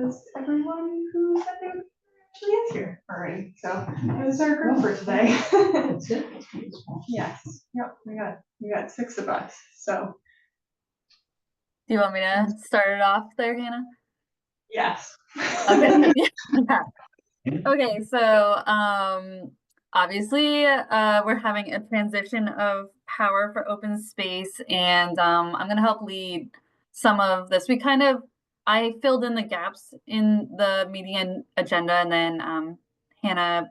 as everyone who said they would actually is here already. So this is our group for today. That's it. That's beautiful. Yes. Yep. We got 6 of us. So Do you want me to start it off there, Hannah? yes. Okay. Okay, so obviously we're having a transition of power for open space, and I'm gonna help lead some of this. I filled in the gaps in the meeting agenda, and then Hannah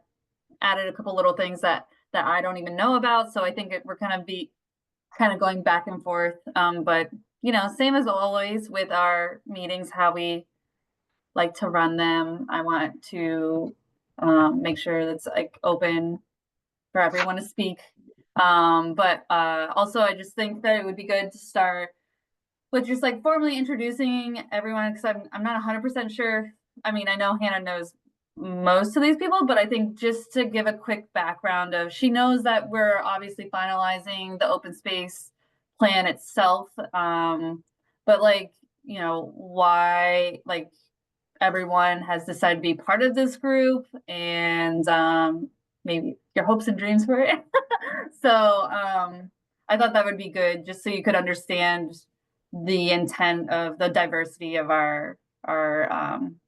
added a couple little things that I don't even know about. So I think we're kind of going back and forth. But you know, same as always with our meetings, how we like to run them. I want to make sure that's like open for everyone to speak. But also I just think that it would be good to start with just like formally introducing everyone, because I'm not 100% sure. I mean, I know Hannah knows most of these people, but I think just to give a quick background of, she knows that we're obviously finalizing the open space plan itself. But like, you know, why like everyone has decided to be part of this group, and maybe your hopes and dreams for it. So I thought that would be good, just so you could understand the intent of the diversity of our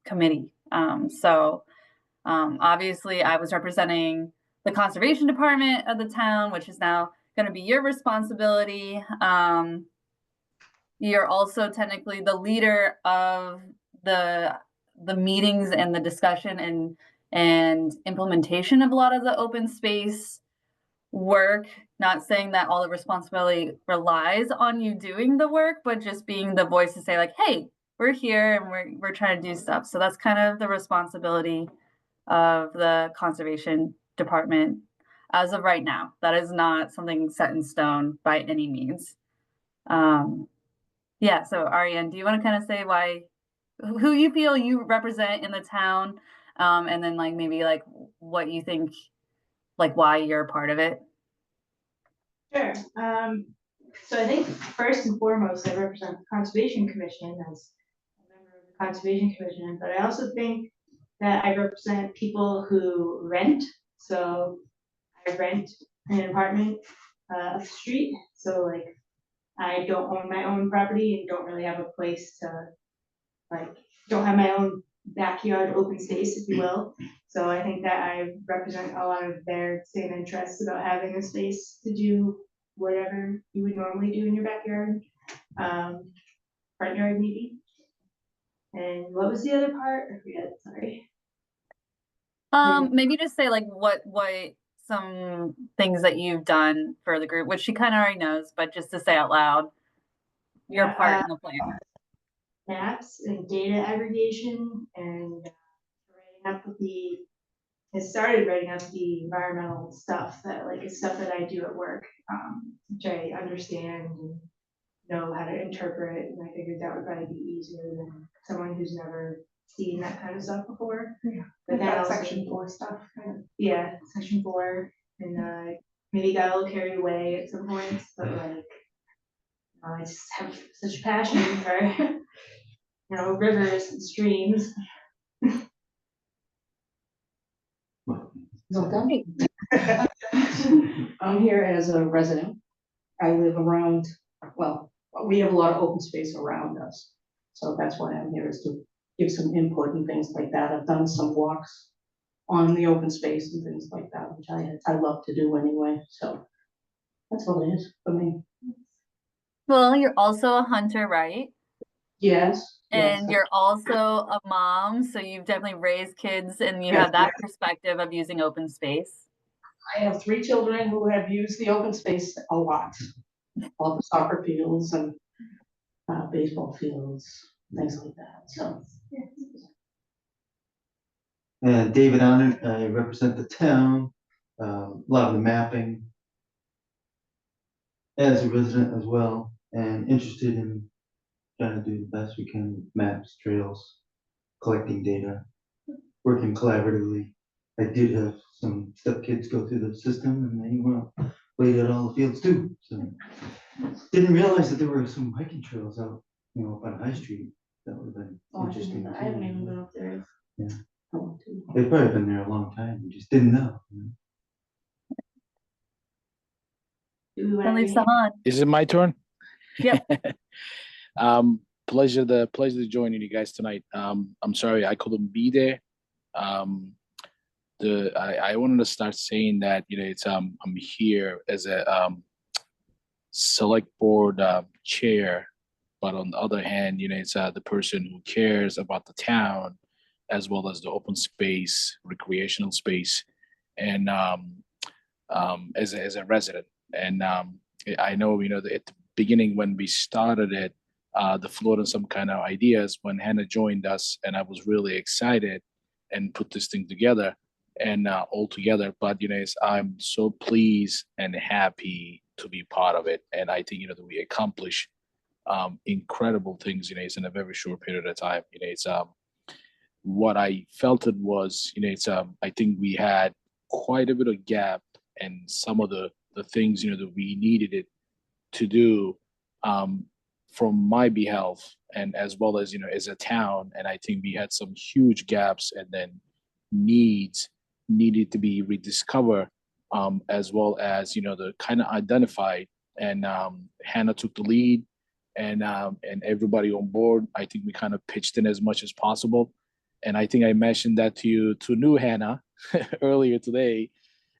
committee. Obviously I was representing the conservation department of the town, which is now going to be your responsibility. You're also technically the leader of the meetings and the discussion and implementation of a lot of the open space work. Not saying that all the responsibility relies on you doing the work, but just being the voice to say like, hey, we're here and we're trying to do stuff. So that's kind of the responsibility of the conservation department as of right now. That is not something set in stone by any means. Yeah, so Ariane, do you want to kind of say who you feel you represent in the town, and then like maybe like what you think, like why you're a part of it? Sure. So I think first and foremost, I represent the Conservation Commission as a member of the Conservation Commission, but I also think that I represent people who rent. So I rent an apartment up the street. So like I don't own my own property and don't really have a place to like, don't have my own backyard open space, if you will. So I think that I represent a lot of their same interests about having a space to do whatever you would normally do in your backyard, front yard maybe. And what was the other part? I forget, sorry. Maybe just say like what some things that you've done for the group, which she kind of already knows, but just to say out loud your part in the plan. Maps and data aggregation and I started writing up the environmental stuff that like is stuff that I do at work, which I understand and know how to interpret, and I figured that would probably be easier than someone who's never seen that kind of stuff before. Yeah, but then section 4 stuff. Yeah, section 4, and maybe got a little carried away at some points, but like I just have such passion for rivers and streams. I'm here as a resident. I live around, well, we have a lot of open space around us. So that's why I'm here, is to give some input and things like that. I've done some walks on the open space and things like that, which I love to do anyway. So that's what it is for me. Well, you're also a hunter, right? Yes. And yes. you're also a mom, so you've definitely raised kids and you have that perspective of using open space. I have 3 children who have used the open space a lot. All the soccer fields and baseball fields, things like that. So. David Arnott, I represent the town, a lot of the mapping as a resident as well, and interested in trying to do the best we can with maps, trails, collecting data, working collaboratively. I did have some stepkids go through the system, and they played at all the fields too. So didn't realize that there were some hiking trails out, up on High Street That would have been Oh, interesting. I haven't even too. been up there. I want to. They've probably been there a long time, we just didn't know. Do we Then want leave to? Sahan. Is it my turn? Yep. Pleasure to joining you guys tonight. I'm sorry I couldn't be there. Um, I wanted to start saying that it's I'm here as a select board chair, but on the other hand, it's the person who cares about the town as well as the open space, recreational space, and as a resident. And I know at the beginning when we started it, the float and some kind of ideas when Hannah joined us, and I was really excited and put this thing together and all together. But I'm so pleased and happy to be part of it, and I think that we accomplish incredible things. It's in a very short period of time. It's what I felt it was. It's I think we had quite a bit of gap and some of the things that we needed it to do um, from my behalf and as well as as a town. And I think we had some huge gaps and then needs needed to be rediscovered, as well as the kind of identified. And Hannah took the lead, and everybody on board. I think we kind of pitched in as much as possible. And I think I mentioned that to you to new Hannah earlier today.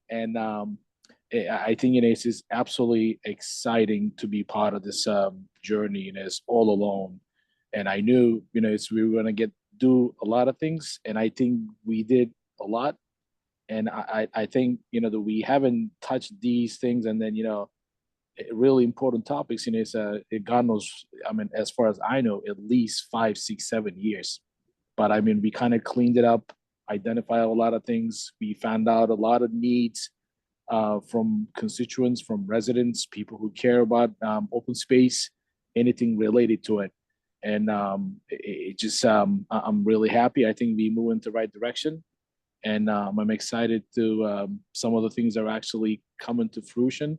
And I think it's just absolutely exciting to be part of this journey, and it's all alone. And I knew, we were gonna do a lot of things, and I think we did a lot. And I think that we haven't touched these things, and then really important topics. It's God knows. I mean, as far as I know, at least 5, 6, 7 years. But I mean, we kind of cleaned it up, identified a lot of things. We found out a lot of needs from constituents, from residents, people who care about open space, anything related to it. And it just, I'm really happy. I think we move in the right direction. And I'm excited to some of the things that are actually coming to fruition.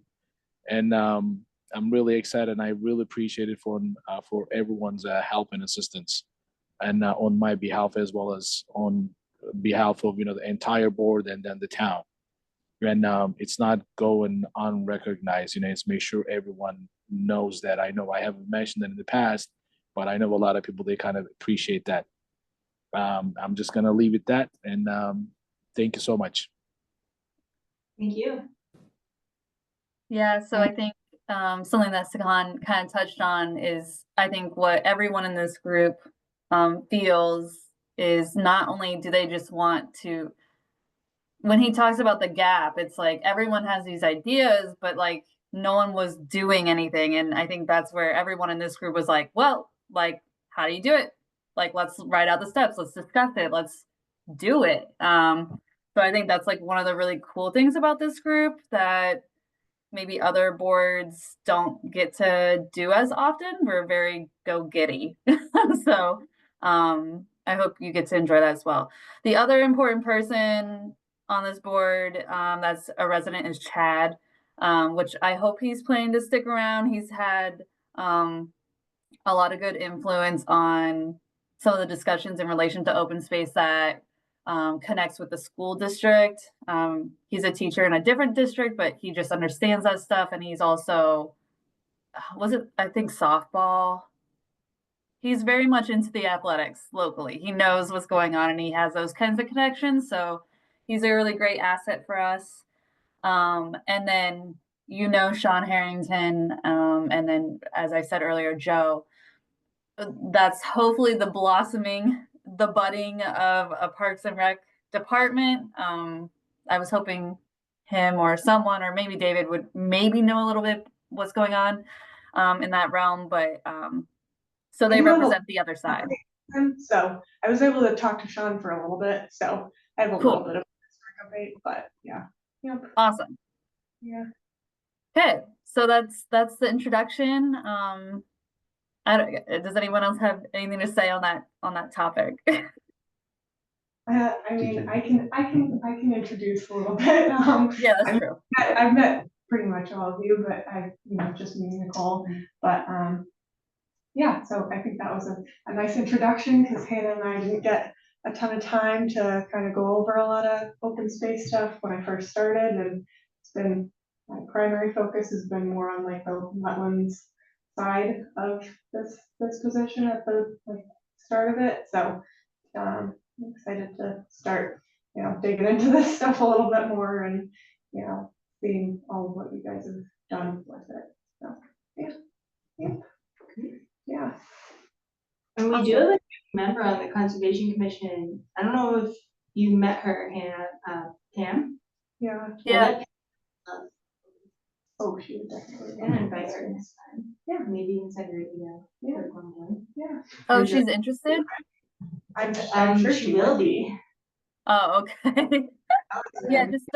And I'm really excited, and I really appreciate it for everyone's help and assistance, and on my behalf as well as on behalf of the entire board and then the town. And it's not going unrecognized. It's make sure everyone knows that. I know I haven't mentioned that in the past, but I know a lot of people, they kind of appreciate that. I'm just gonna leave it that, and thank you so much. Thank you. Yeah, so I think something that Sahan kind of touched on is, I think what everyone in this group feels is not only do they just want to, when he talks about the gap, it's like everyone has these ideas, but like no one was doing anything. And I think that's where everyone in this group was like, well, like, how do you do it? Like, let's write out the steps, let's discuss it, let's do it. So I think that's like one of the really cool things about this group that maybe other boards don't get to do as often. We're very go-getty. So I hope you get to enjoy that as well. The other important person on this board that's a resident is Chad, which I hope he's planning to stick around. He's had a lot of good influence on some of the discussions in relation to open space that connects with the school district. He's a teacher in a different district, but he just understands that stuff. And he's also, I think softball. He's very much into the athletics locally. He knows what's going on and he has those kinds of connections. So he's a really great asset for us. And then, Sean Harrington. And then, as I said earlier, Joe. That's hopefully the budding of a Parks and Rec department. I was hoping him or someone, or maybe David would maybe know a little bit what's going on in that realm, but so they represent the other side. So I was able to talk to Sean for a little bit, so I have a Cool. little bit of update, but yeah. Yep. Awesome. Yeah. Okay, so that's the introduction. Does anyone else have anything to say on that topic? I mean, I can introduce a little bit. Yeah, that's true. I've met pretty much all of you, but I, just me and Nicole. But yeah, so I think that was a nice introduction, because Hannah and I didn't get a ton of time to kind of go over a lot of open space stuff when I first started, and it's been, my primary focus has been more on like the wetlands side of this position at the like start of it, so I'm excited to start, digging into this stuff a little bit more, and, seeing all of what you guys have done with it, so, yeah. And we do have a member on the Conservation Commission. I don't know if you met her, Hannah, Pam. Yeah. Yeah. Oh, she would definitely. And invite her next time. Yeah. Maybe even send her an email. Yeah. Yeah. Oh, For sure. she's interested? I'm sure she will be. Oh, okay. Yeah, just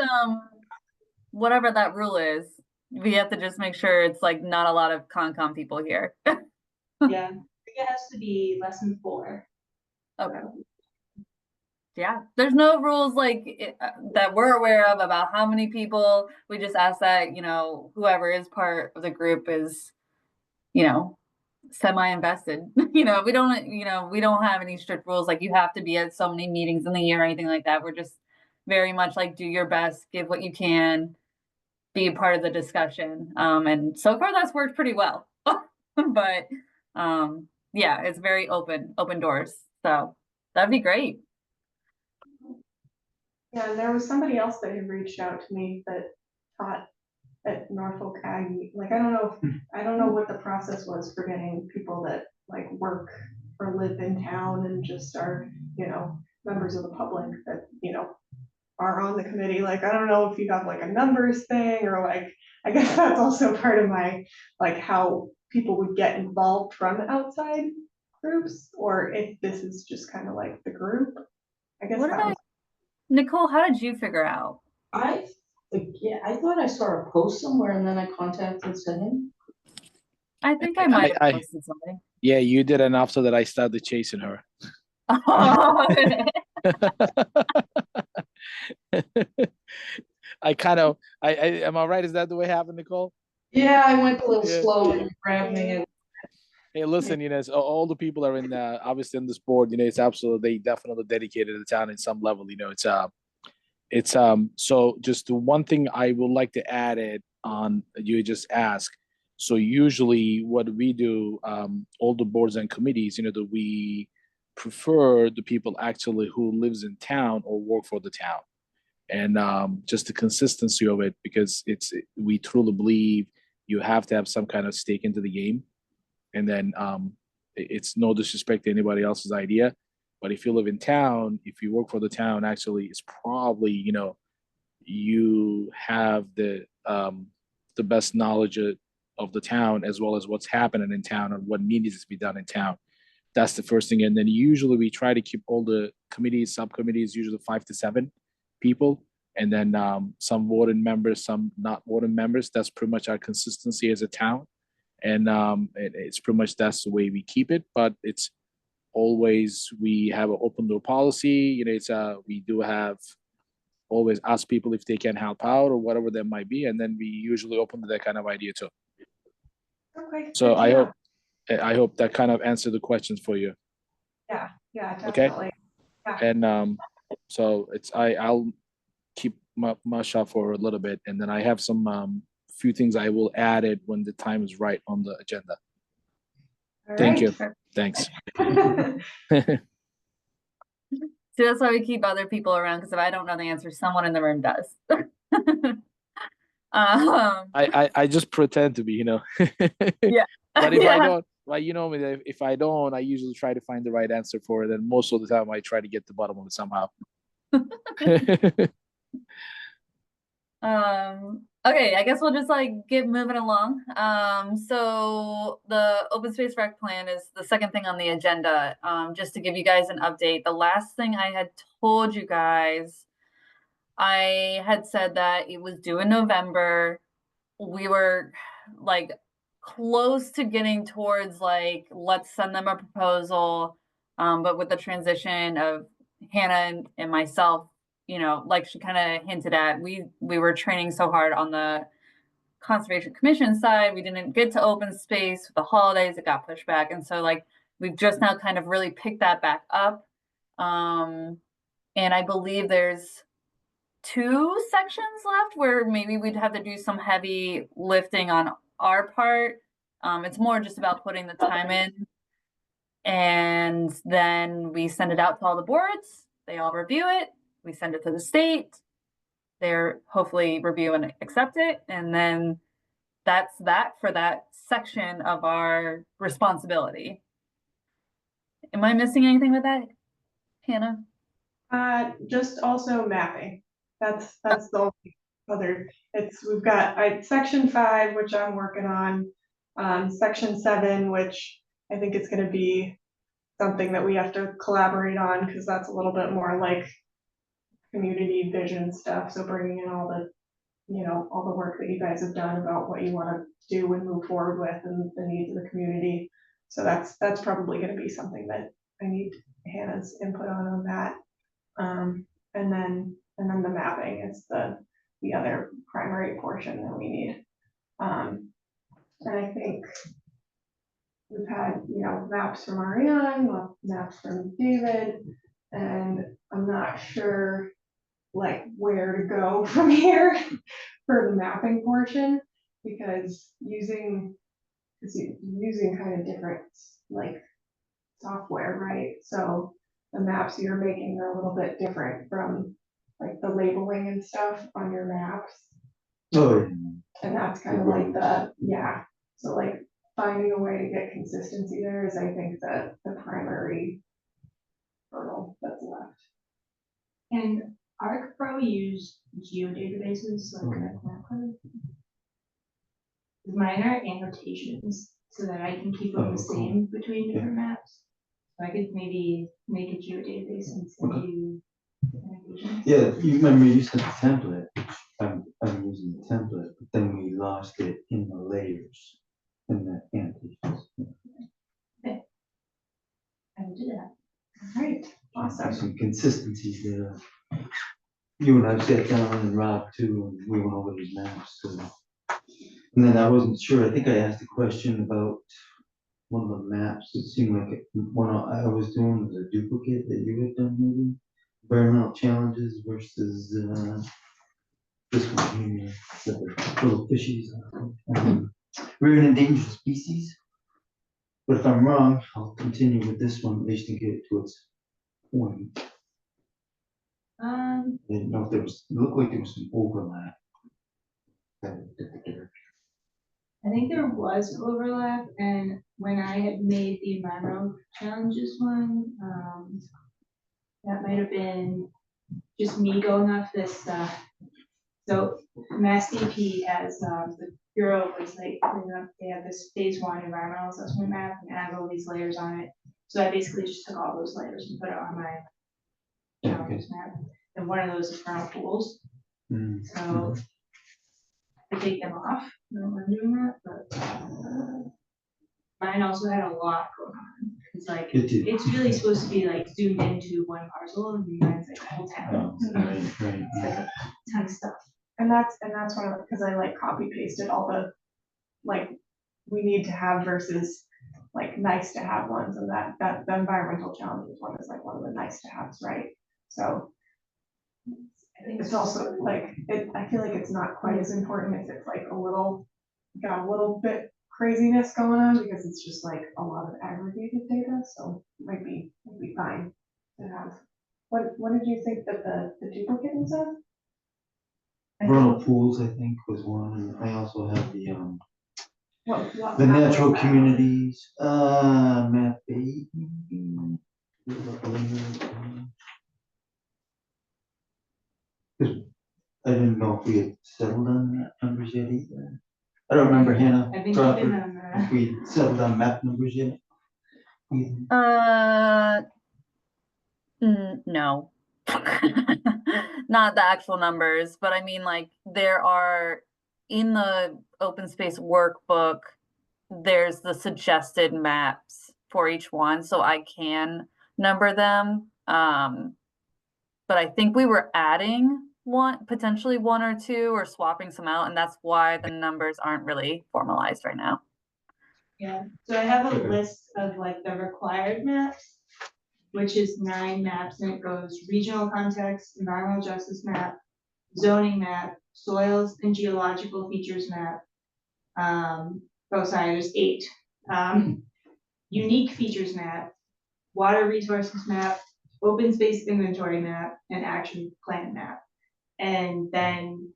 whatever that rule is, we have to just make sure it's like not a lot of Concom people here. Yeah. I think it has to be less than 4. Okay. Yeah, there's no rules like that we're aware of about how many people. We just ask that, whoever is part of the group is, semi-invested. We don't have any strict rules like you have to be at so many meetings in the year or anything like that. We're just very much like do your best, give what you can, be a part of the discussion. And so far that's worked pretty well. But yeah, it's very open doors. So that'd be great. Yeah, and there was somebody else that had reached out to me that taught at Norfolk Aggie. Like, I don't know what the process was for getting people that like work or live in town and just are, members of the public that, are on the committee. Like, I don't know if you have like a numbers thing, or like, I guess that's also part of my, like, how people would get involved from outside groups, or if this is just kind of like the group. I guess What that did was. Nicole, how did you figure out? I thought I saw a post somewhere and then I contacted him. I think I might have posted something. Yeah, you did enough so that I started chasing her. Oh. I am I right? Is that the way it happened, Nicole? Yeah, I went a little Yeah. slow and grabbed me. Hey, listen, so all the people are in obviously in this board, it's absolutely, they definitely dedicated to the town in some level, so just the one thing I would like to add it on, you just ask. So usually what we do, all the boards and committees, that we prefer the people actually who lives in town or work for the town. And just the consistency of it, because we truly believe you have to have some kind of stake into the game. And then it's no disrespect to anybody else's idea, but if you live in town, if you work for the town, actually it's probably, you have the best knowledge of the town, as well as what's happening in town and what needs to be done in town. That's the first thing. And then usually we try to keep all the committees, subcommittees, usually 5 to 7 people, and then some voting members, some not voting members. That's pretty much our consistency as a town. And it's pretty much that's the way we keep it. But it's always, we have an open door policy. We do have always ask people if they can help out or whatever that might be, and then we usually open to that kind of idea too. Okay. So I hope that kind of answered the questions for you. Yeah, Okay. definitely. Yeah. And so I'll keep my shop for a little bit, and then I have some few things I will add it when the time is right on the agenda. All Thank right. you. Thanks. See, that's why we keep other people around, because if I don't know the answer, someone in the room does. I just pretend to be, Yeah. But if I Yeah. don't, well, you know me, if I don't, I usually try to find the right answer for it. And most of the time I try to get to the bottom of it somehow. Okay, I guess we'll just like get moving along. So the open space rec plan is the second thing on the agenda. Just to give you guys an update, the last thing I had told you guys, I had said that it was due in November. We were like close to getting towards like, let's send them a proposal. But with the transition of Hannah and myself, like she kind of hinted at, we were training so hard on the Conservation Commission side, we didn't get to open space with the holidays, it got pushed back. And so like, we've just now kind of really picked that back up. And I believe there's 2 sections left where maybe we'd have to do some heavy lifting on our part. It's more just about putting the time in. And then we send it out to all the boards, they all review it, we send it to the state, they're hopefully review and accept it, and then that's that for that section of our responsibility. Am I missing anything with that, Hannah? Just also mapping. That's the only other, we've got, section 5, which I'm working on, section 7, which I think it's gonna be something that we have to collaborate on, because that's a little bit more like community vision stuff, so bringing in all the, all the work that you guys have done about what you wanna do and move forward with and the needs of the community. So that's probably gonna be something that I need Hannah's input on that. And then the mapping is the other primary portion that we need. And I think we've had, maps from Ariane, maps from David, and I'm not sure like where to go from here for the mapping portion, because using kind of different like software, right? So the maps you're making are a little bit different from like the labeling and stuff on your maps. Oh, yeah. And that's kind of like so like finding a way to get consistency there is, I think, the primary hurdle that's left. And I could probably use geodatabases like Mapcode. Mine are annotations so that I can keep them the same between different maps. So I could maybe make a geodatabase and send you annotations. Yeah, you remember you said the template, which I'm using the template, but then we lost it in the layers in the annotations. I will do that. All right, There's awesome. some consistencies there. You and I sat down and Rob too, and we went over these maps, so. And then I wasn't sure, I think I asked a question about one of the maps. It seemed like one I was doing was a duplicate that you had done, maybe. Environmental challenges versus this one here, the little fishies. Rare and endangered species. But if I'm wrong, I'll continue with this one, at least to get it to its point. I didn't know if there was, it looked like there was some overlap. I think there was overlap, and when I had made the environmental challenges one, that might have been just me going off this, so Mass DP has, the Bureau of Waste Cleanup, they have this phase 1 environmental assessment map, and it has all these layers on it. So I basically just took all those layers and put it on my challenges map, and one of those is vernal pools. So I take them off, I don't mind doing that, but mine also had a lot going on. It's like, it's really supposed to be like zoomed into one parcel, and mine's like a whole town. Right. It's like a ton of stuff. And that's one of the, because I like copy pasted all the like we need to have versus like nice to have ones, and that the environmental challenges one is like one of the nice to haves, right? So I think it's also like I feel like it's not quite as important if it's like got a little bit craziness going on, because it's just like a lot of aggregated data, so it might be fine to have. What did you think that the duplicate was of? Vernal pools, I think, was one, and I also have the What the map natural was that? communities, map 8. I didn't know if we had settled on map numbers yet either. I don't remember, Hannah, I've been Crawford, keeping them, if we settled on map numbers yet. Either. No. Not the actual numbers, but I mean, like, there are in the open space workbook, there's the suggested maps for each one, so I can number them. But I think we were adding potentially one or two, or swapping some out, and that's why the numbers aren't really formalized right now. Yeah, so I have a Okay. list of like the required maps, which is 9 maps, and it goes regional context, environmental justice map, zoning map, soils and geological features map. Oh, sorry, there's 8. Unique features map, water resources map, open space inventory map, and action plan map. And then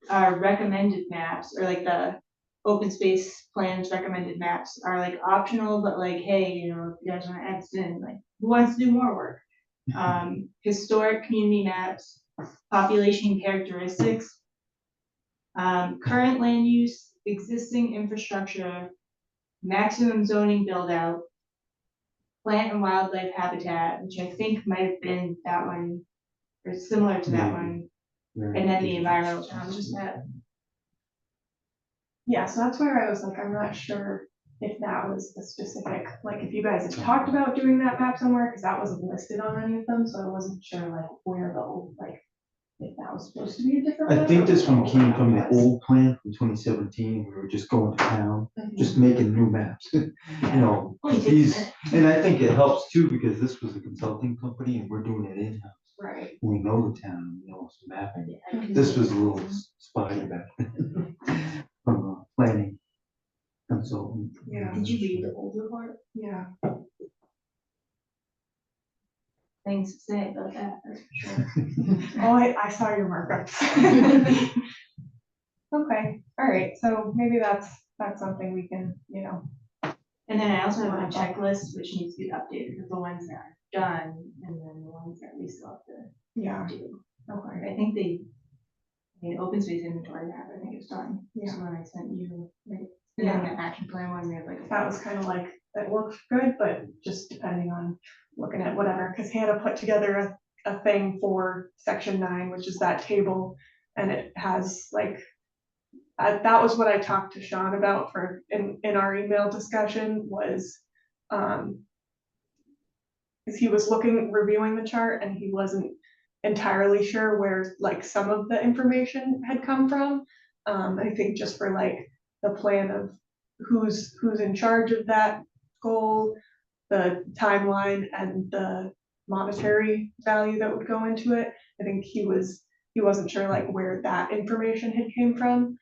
our recommended maps, or like the open space plans recommended maps, are like optional, but like, hey, you know, if you guys wanna add this in, like, who wants to do more work? Historic community maps, population characteristics, current land use, existing infrastructure, maximum zoning build out, plant and wildlife habitat, which I think might have been that one, or similar to that one, and then the environmental challenges map. Yeah, so that's where I was like, I'm not sure if that was the specific, like, if you guys had talked about doing that map somewhere, because that wasn't listed on any of them, so I wasn't sure like where the old, like, if that was supposed to be a different. I map think or this what one the came map from the was. old plan from 2017. We were just going to town, Mhm. just making new maps, you know. Only takes a These, minute. and I think it helps too, because this was a consulting company and we're doing it in-house. Right. We know the town, we know some mapping. Yeah, I can This do was a it. little spotty back then from a planning consultant. Yeah. Did you read the old report? Yeah. Things to say about that, that's for sure. Oh, I saw your markups. Okay, all right, so maybe that's something we can, you know, And then I also have a checklist which needs to be updated, because the ones that are done, and then the ones that we still have yeah, to do. okay, I think open space inventory map, I think it's done. Yeah. So when I sent you, right? And then Yeah. the action plan one, we have like. that was kind of like, it looked good, but just depending on looking at whatever, because Hannah put together a thing for section 9, which is that table, and it has like, that was what I talked to Sean about for, in our email discussion was, because he was reviewing the chart and he wasn't entirely sure where like some of the information had come from. I think just for like the plan of who's in charge of that goal, the timeline and the monetary value that would go into it. I think he wasn't sure like where that information had came from.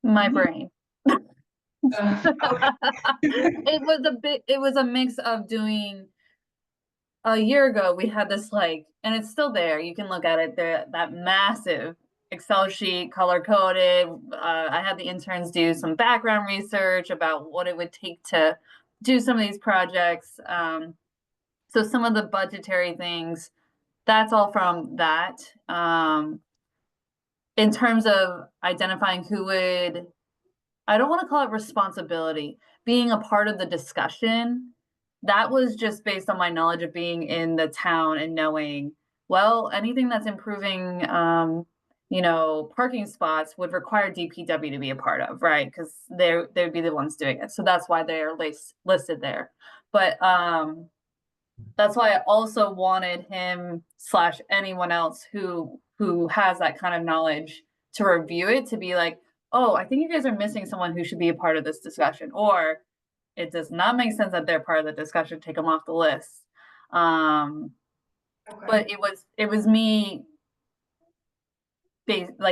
My brain. Okay. It was a mix of doing, a year ago, we had this like, and it's still there, you can look at it there, that massive Excel sheet, color coded. I had the interns do some background research about what it would take to do some of these projects. So some of the budgetary things, that's all from that. In terms of identifying who would, I don't want to call it responsibility, being a part of the discussion, that was just based on my knowledge of being in the town and knowing, well, anything that's improving, parking spots would require DPW to be a part of, right? Because they'd be the ones doing it. So that's why they're listed there. But that's why I also wanted him / anyone else who has that kind of knowledge to review it, to be like, oh, I think you guys are missing someone who should be a part of this discussion, or it does not make sense that they're part of the discussion, take them off the list. But it was me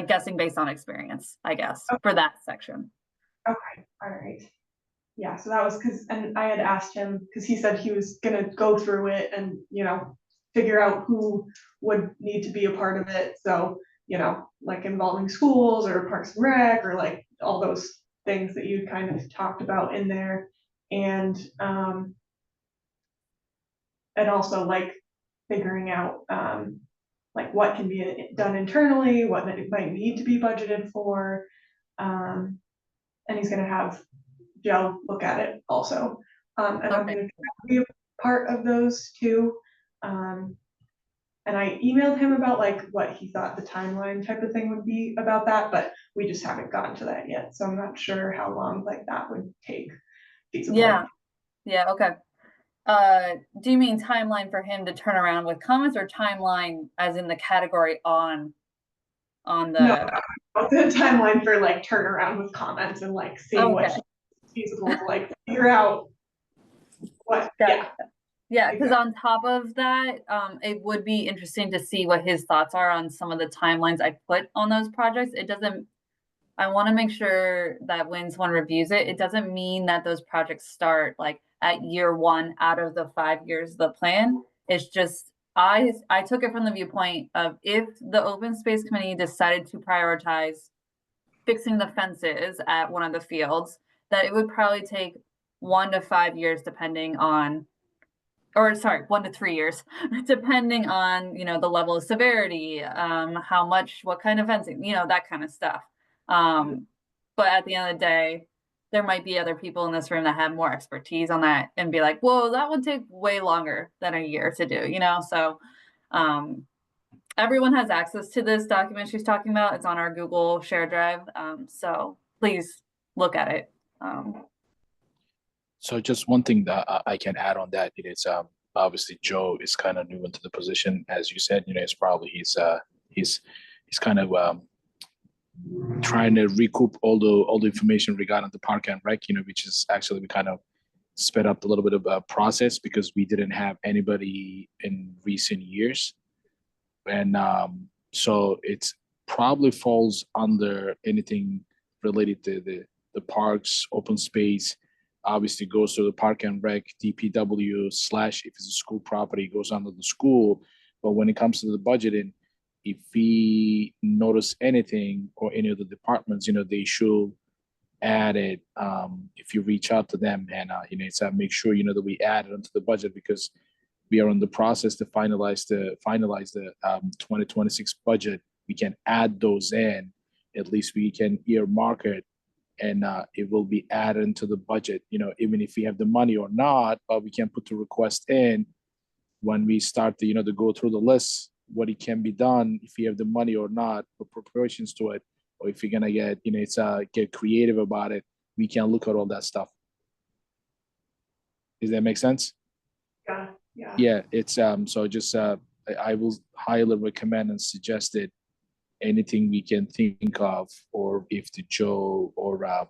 guessing based on experience, I guess, for that section. Okay, all right. Yeah, so that was and I had asked him, because he said he was gonna go through it and, figure out who would need to be a part of it. So, like involving schools or Parks and Rec or like all those things that you kind of talked about in there. And also like figuring out like what can be done internally, what might need to be budgeted for. And he's gonna have Joe look at it also. And I'm Okay. gonna be a part of those too. And I emailed him about like what he thought the timeline type of thing would be about that, but we just haven't gotten to that yet. So I'm not sure how long like that would take feasibly. Yeah, okay. Do you mean timeline for him to turn around with comments, or timeline as in the category on No, the? the timeline for like turnaround with comments and like seeing Okay. what's feasible to like figure out what, Got yeah. Yeah, because Exactly. on top of that, it would be interesting to see what his thoughts are on some of the timelines I put on those projects. It doesn't, I want to make sure that when someone reviews it, it doesn't mean that those projects start like at year one out of the 5 years of the plan. It's just, I took it from the viewpoint of if the open space committee decided to prioritize fixing the fences at one of the fields, that it would probably take 1 to 5 years depending on, or sorry, 1 to 3 years, depending on, the level of severity, how much, what kind of fencing, that kind of stuff. But at the end of the day, there might be other people in this room that have more expertise on that and be like, whoa, that would take way longer than a year to do. So everyone has access to this document she's talking about. It's on our Google Share Drive. So please look at it. So just one thing that I can add on that is obviously Joe is kind of new into the position, as you said. It's probably he's kind of trying to recoup all the information regarding the park and rec. Which is actually we kind of sped up a little bit of a process because we didn't have anybody in recent years, and so it's probably falls under anything related to the parks, open space. Obviously goes to the park and rec, DPW / if it's a school property goes under the school. But when it comes to the budgeting, if we notice anything or any of the departments, they should add it. If you reach out to them and it's make sure that we add it into the budget, because we are in the process to finalize the 2026 budget. We can add those in. At least we can earmark it, and it will be added into the budget. Even if we have the money or not, but we can put the request in when we start to to go through the list, what it can be done, if we have the money or not, for preparations to it, or if you're gonna get get creative about it, we can look at all that stuff. Does that make sense? Yeah, yeah. Yeah, it's so just I will highly recommend and suggest it. Anything we can think of, or if the Joe or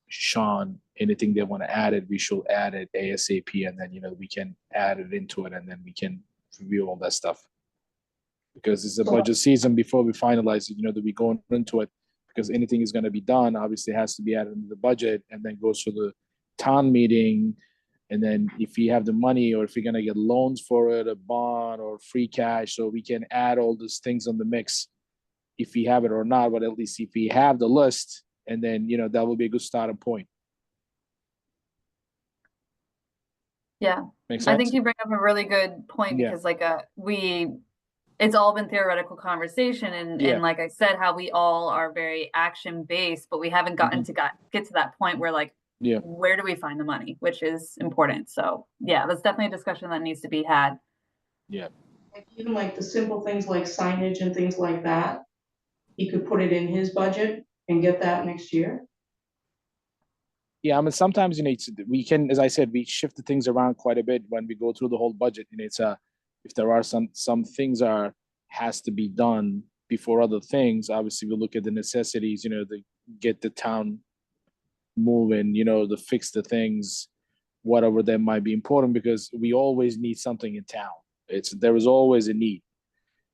Sean, anything they want to add it, we should add it ASAP, and then we can add it into it, and then we can review all that stuff. Because it's a budget season before we finalize it, that we go into it, because anything is going to be done, obviously has to be added into the budget, and then goes to the town meeting. And then if you have the money, or if you're going to get loans for it, a bond or free cash, so we can add all these things on the mix if we have it or not, but at least if we have the list, and then, that will be a good starting point. Yeah. Makes I sense? think you bring up a really good point, Yeah. because it's all been theoretical conversation, Yeah. and like I said, how we all are very action based, but we haven't gotten to get to that point where like, Yeah. where do we find the money, which is important. So yeah, that's definitely a discussion that needs to be had. Yeah. Like, even like the simple things like signage and things like that, he could put it in his budget and get that next year. Yeah, I mean, sometimes we can, as I said, we shift the things around quite a bit when we go through the whole budget. It's if there are some things has to be done before other things. Obviously, we look at the necessities, to get the town moving, to fix the things, whatever that might be important, because we always need something in town. There is always a need,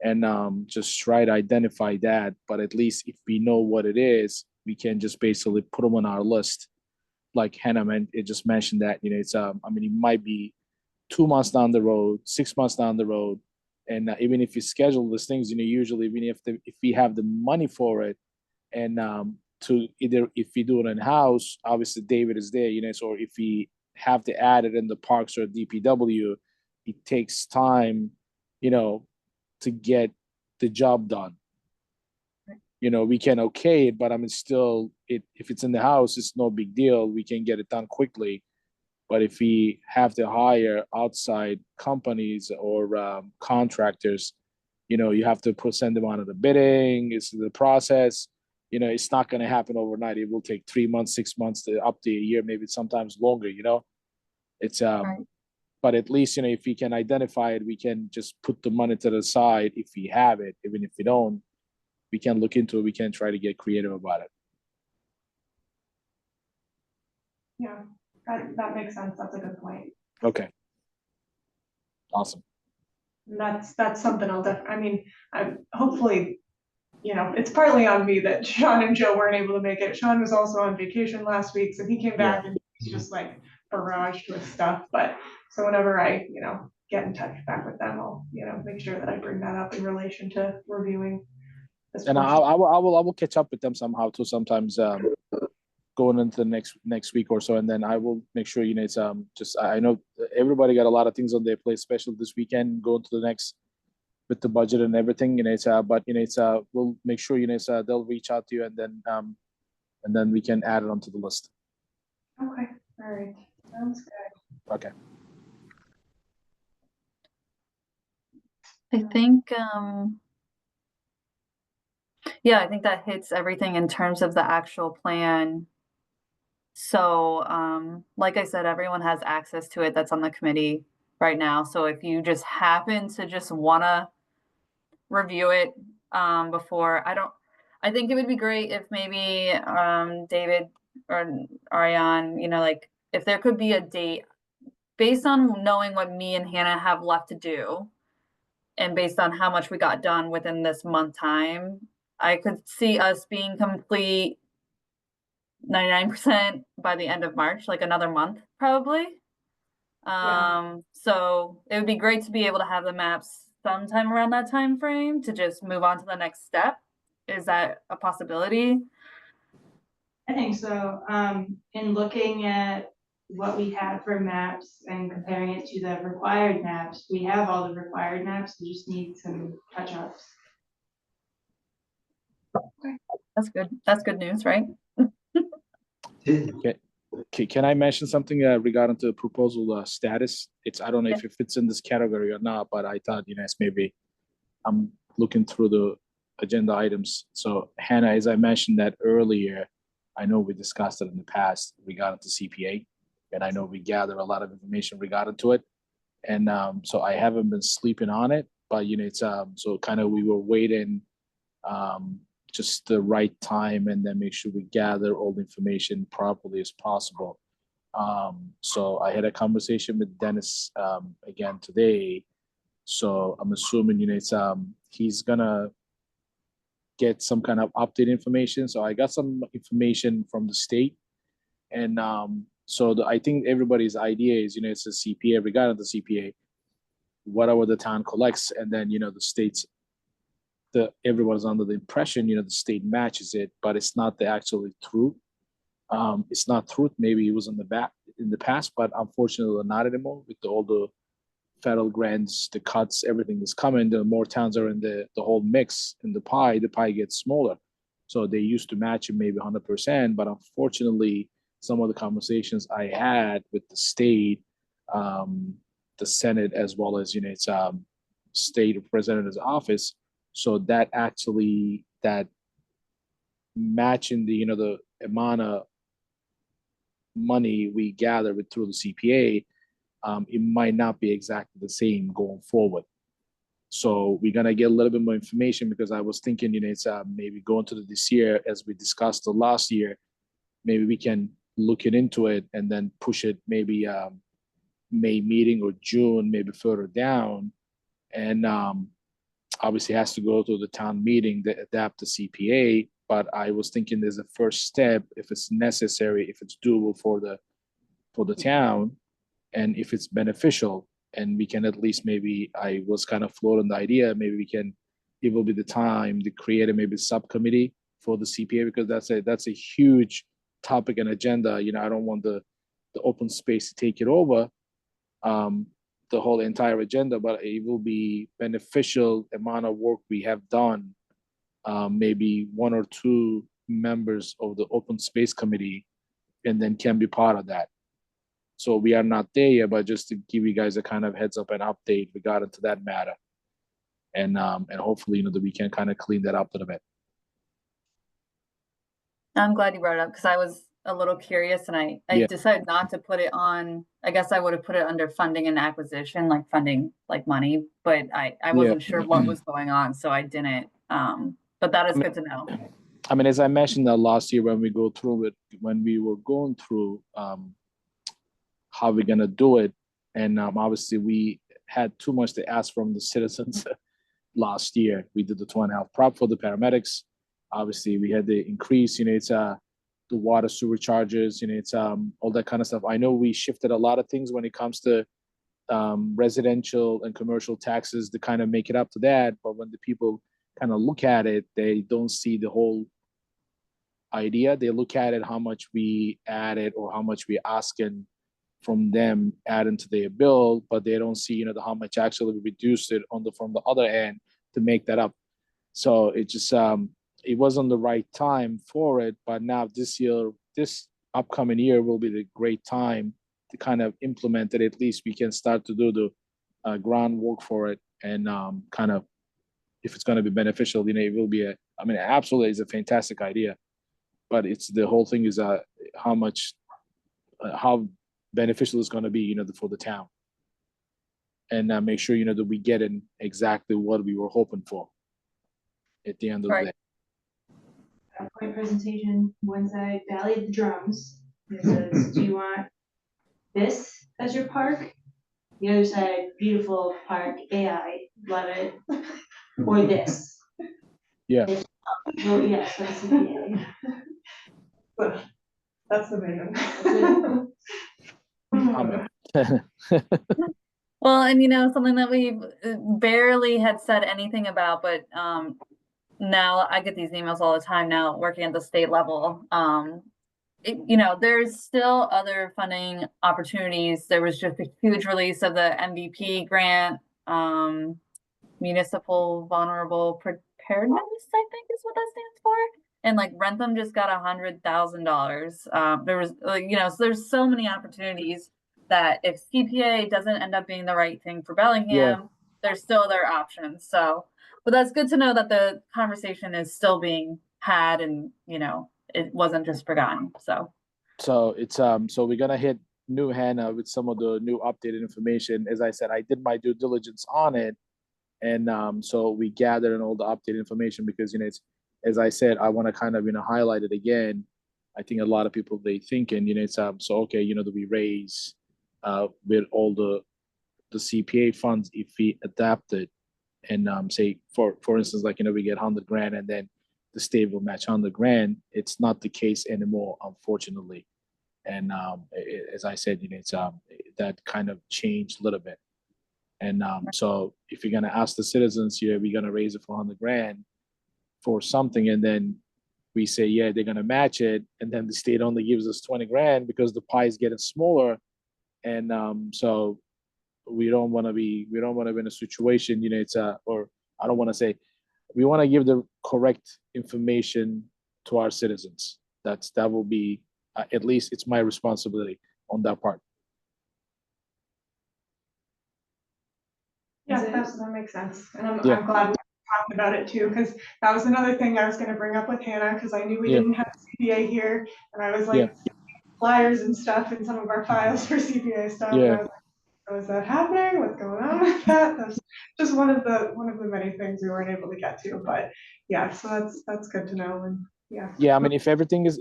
and just try to identify that. But at least if we know what it is, we can just basically put them on our list. Like Hannah it just mentioned that it's I mean, it might be 2 months down the road, 6 months down the road, and even if you schedule these things, usually even if we have the money for it, and to either if we do it in house, obviously David is there, so if we have to add it in the parks or DPW, it takes time, to get the job done. We can okay it, but I mean, still, if it's in the house, it's no big deal. We can get it done quickly. But if we have to hire outside companies or contractors, you have to send them out of the bidding. It's the process. It's not going to happen overnight. It will take 3 months, 6 months, to up to a year, maybe sometimes longer. It's, Right. but at least, if we can identify it, we can just put the money to the side if we have it. Even if we don't, we can look into it. We can try to get creative about it. Yeah, that makes sense. That's a good point. Okay. Awesome. And that's something I mean, I'm hopefully, it's partly on me that Sean and Joe weren't able to make it. Sean was also on vacation last week, so he came back and he's just like barraged with stuff. But so whenever I, get in touch back with them, I'll, make sure that I bring that up in relation to reviewing this. And portion. I will catch up with them somehow too. Sometimes going into the next week or so, and then I will make sure it's just I know everybody got a lot of things on their plate, especially this weekend, going to the next with the budget and everything. But we'll make sure they'll reach out to you, and then we can add it onto the list. Okay, all right, sounds good. Okay. I think, yeah, I think that hits everything in terms of the actual plan. So, like I said, everyone has access to it that's on the committee right now. So if you just happen to just wanna review it, before, I think it would be great if maybe, David or Ariane, like, if there could be a date based on knowing what me and Hannah have left to do, and based on how much we got done within this month time, I could see us being complete 99% by the end of March, like another month probably. So it would be great to be able to have the maps sometime around that time frame to just move on to the next step. Is that a possibility? I think so. In looking at what we have for maps and comparing it to the required maps, we have all the required maps, we just need some touch-ups. That's good. That's good news, right? Okay. Can I mention something regarding the proposal status? I don't know if it fits in this category or not, but I thought it's maybe I'm looking through the agenda items. So Hannah, as I mentioned that earlier, I know we discussed it in the past regarding to CPA, and I know we gather a lot of information regarding to it. And so I haven't been sleeping on it, but it's so kind of we were waiting just the right time, and then make sure we gather all the information properly as possible. So I had a conversation with Dennis again today. So I'm assuming he's gonna get some kind of update information. So I got some information from the state, and so I think everybody's idea is it's a CPA regarding the CPA, whatever the town collects, and then the state's everyone's under the impression the state matches it, but it's not the actually true. It's not truth. Maybe it was in the past, but unfortunately not anymore with all the federal grants, the cuts, everything is coming. The more towns are in the whole mix in the pie gets smaller. So they used to match it maybe 100%, but unfortunately, some of the conversations I had with the state, the Senate, as well as its state representative's office, so that actually that matching the amount of money we gather through the CPA, it might not be exactly the same going forward. So we're gonna get a little bit more information, because I was thinking it's maybe going to this year, as we discussed the last year, maybe we can look into it and then push it maybe May meeting or June, maybe further down, and obviously has to go to the town meeting to adapt the CPA. But I was thinking there's a first step, if it's necessary, if it's doable for the town, and if it's beneficial, and we can at least maybe, I was kind of floating the idea, maybe it will be the time to create maybe subcommittee for the CPA, because that's a huge topic and agenda. I don't want the open space to take it over, the whole entire agenda, but it will be beneficial amount of work we have done. Maybe one or two members of the open space committee, and then can be part of that. So we are not there yet, but just to give you guys a kind of heads up and update regarding to that matter. And hopefully, that we can kind of clean that up a little bit. I'm glad you brought it up, because I was a little curious and I Yeah. decided not to put it on, I guess I would have put it under funding and acquisition, like funding like money, but I Yeah. wasn't sure what was going on, so I didn't. But that is I mean- good to know. I mean, as I mentioned last year when we were going through how we're gonna do it, and obviously we had too much to ask from the citizens last year. We did the 2.5 prop for the paramedics. Obviously, we had the increase. It's the water sewer charges. It's all that kind of stuff. I know we shifted a lot of things when it comes to residential and commercial taxes to kind of make it up to that. But when the people kind of look at it, they don't see the whole idea. They look at it how much we added or how much we asking from them add into their bill, but they don't see how much actually we reduced it from the other end to make that up. So it just it wasn't the right time for it. But now this upcoming year will be the great time to kind of implement it. At least we can start to do the groundwork for it, and kind of, if it's going to be beneficial, it will be I mean, absolutely, it's a fantastic idea. But it's the whole thing is how much how beneficial it's going to be for the town, and make sure that we get in exactly what we were hoping for at the end of the day. PowerPoint presentation, one side, Valley of the Drums. It says, do you want this as your park? The other side, beautiful park, AI, love it. Or this. Yeah. Well, yes, that's CPA. But that's the vision. Amen. Well, and something that we've barely had said anything about, but now I get these emails all the time now working at the state level. There's still other funding opportunities. There was just a huge release of the MVP grant, Municipal Vulnerable Preparedness, I think is what that stands for. And like Rentham just got $100,000. There was, so there's so many opportunities that if CPA doesn't end up being the right thing for Bellingham, there's still other options. So, but that's good to know that the conversation is still being had, and it wasn't just forgotten. So it's so we're gonna hit new Hannah with some of the new updated information. As I said, I did my due diligence on it, and so we gathered all the updated information because it's, as I said, I want to kind of highlight it again. I think a lot of people, they thinking it's so okay, that we raise with all the CPA funds if we adapt it, and say for instance, like we get 100 grand and then the state will match 100 grand. It's not the case anymore, unfortunately. And as I said, it's that kind of changed a little bit. And so if you're gonna ask the citizens here, we're gonna raise it for 100 grand for something, and then we say, yeah, they're gonna match it, and then the state only gives us 20 grand because the pie is getting smaller. And so we don't want to be in a situation, or I don't want to say, we want to give the correct information to our citizens. That will be at least it's my responsibility on that part. Yeah, that makes sense. And I'm Yeah. glad we talked about it too, because that was another thing I was gonna bring up with Hannah, because I knew we Yeah. didn't have CPA here, and I was Yeah. like flyers and stuff in some of our files for CPA stuff. And I Yeah. was like, oh, is that happening? What's going on with that? That's just one of the many things we weren't able to get to. But yeah, so that's good to know. And yeah. Yeah, I mean, if everything is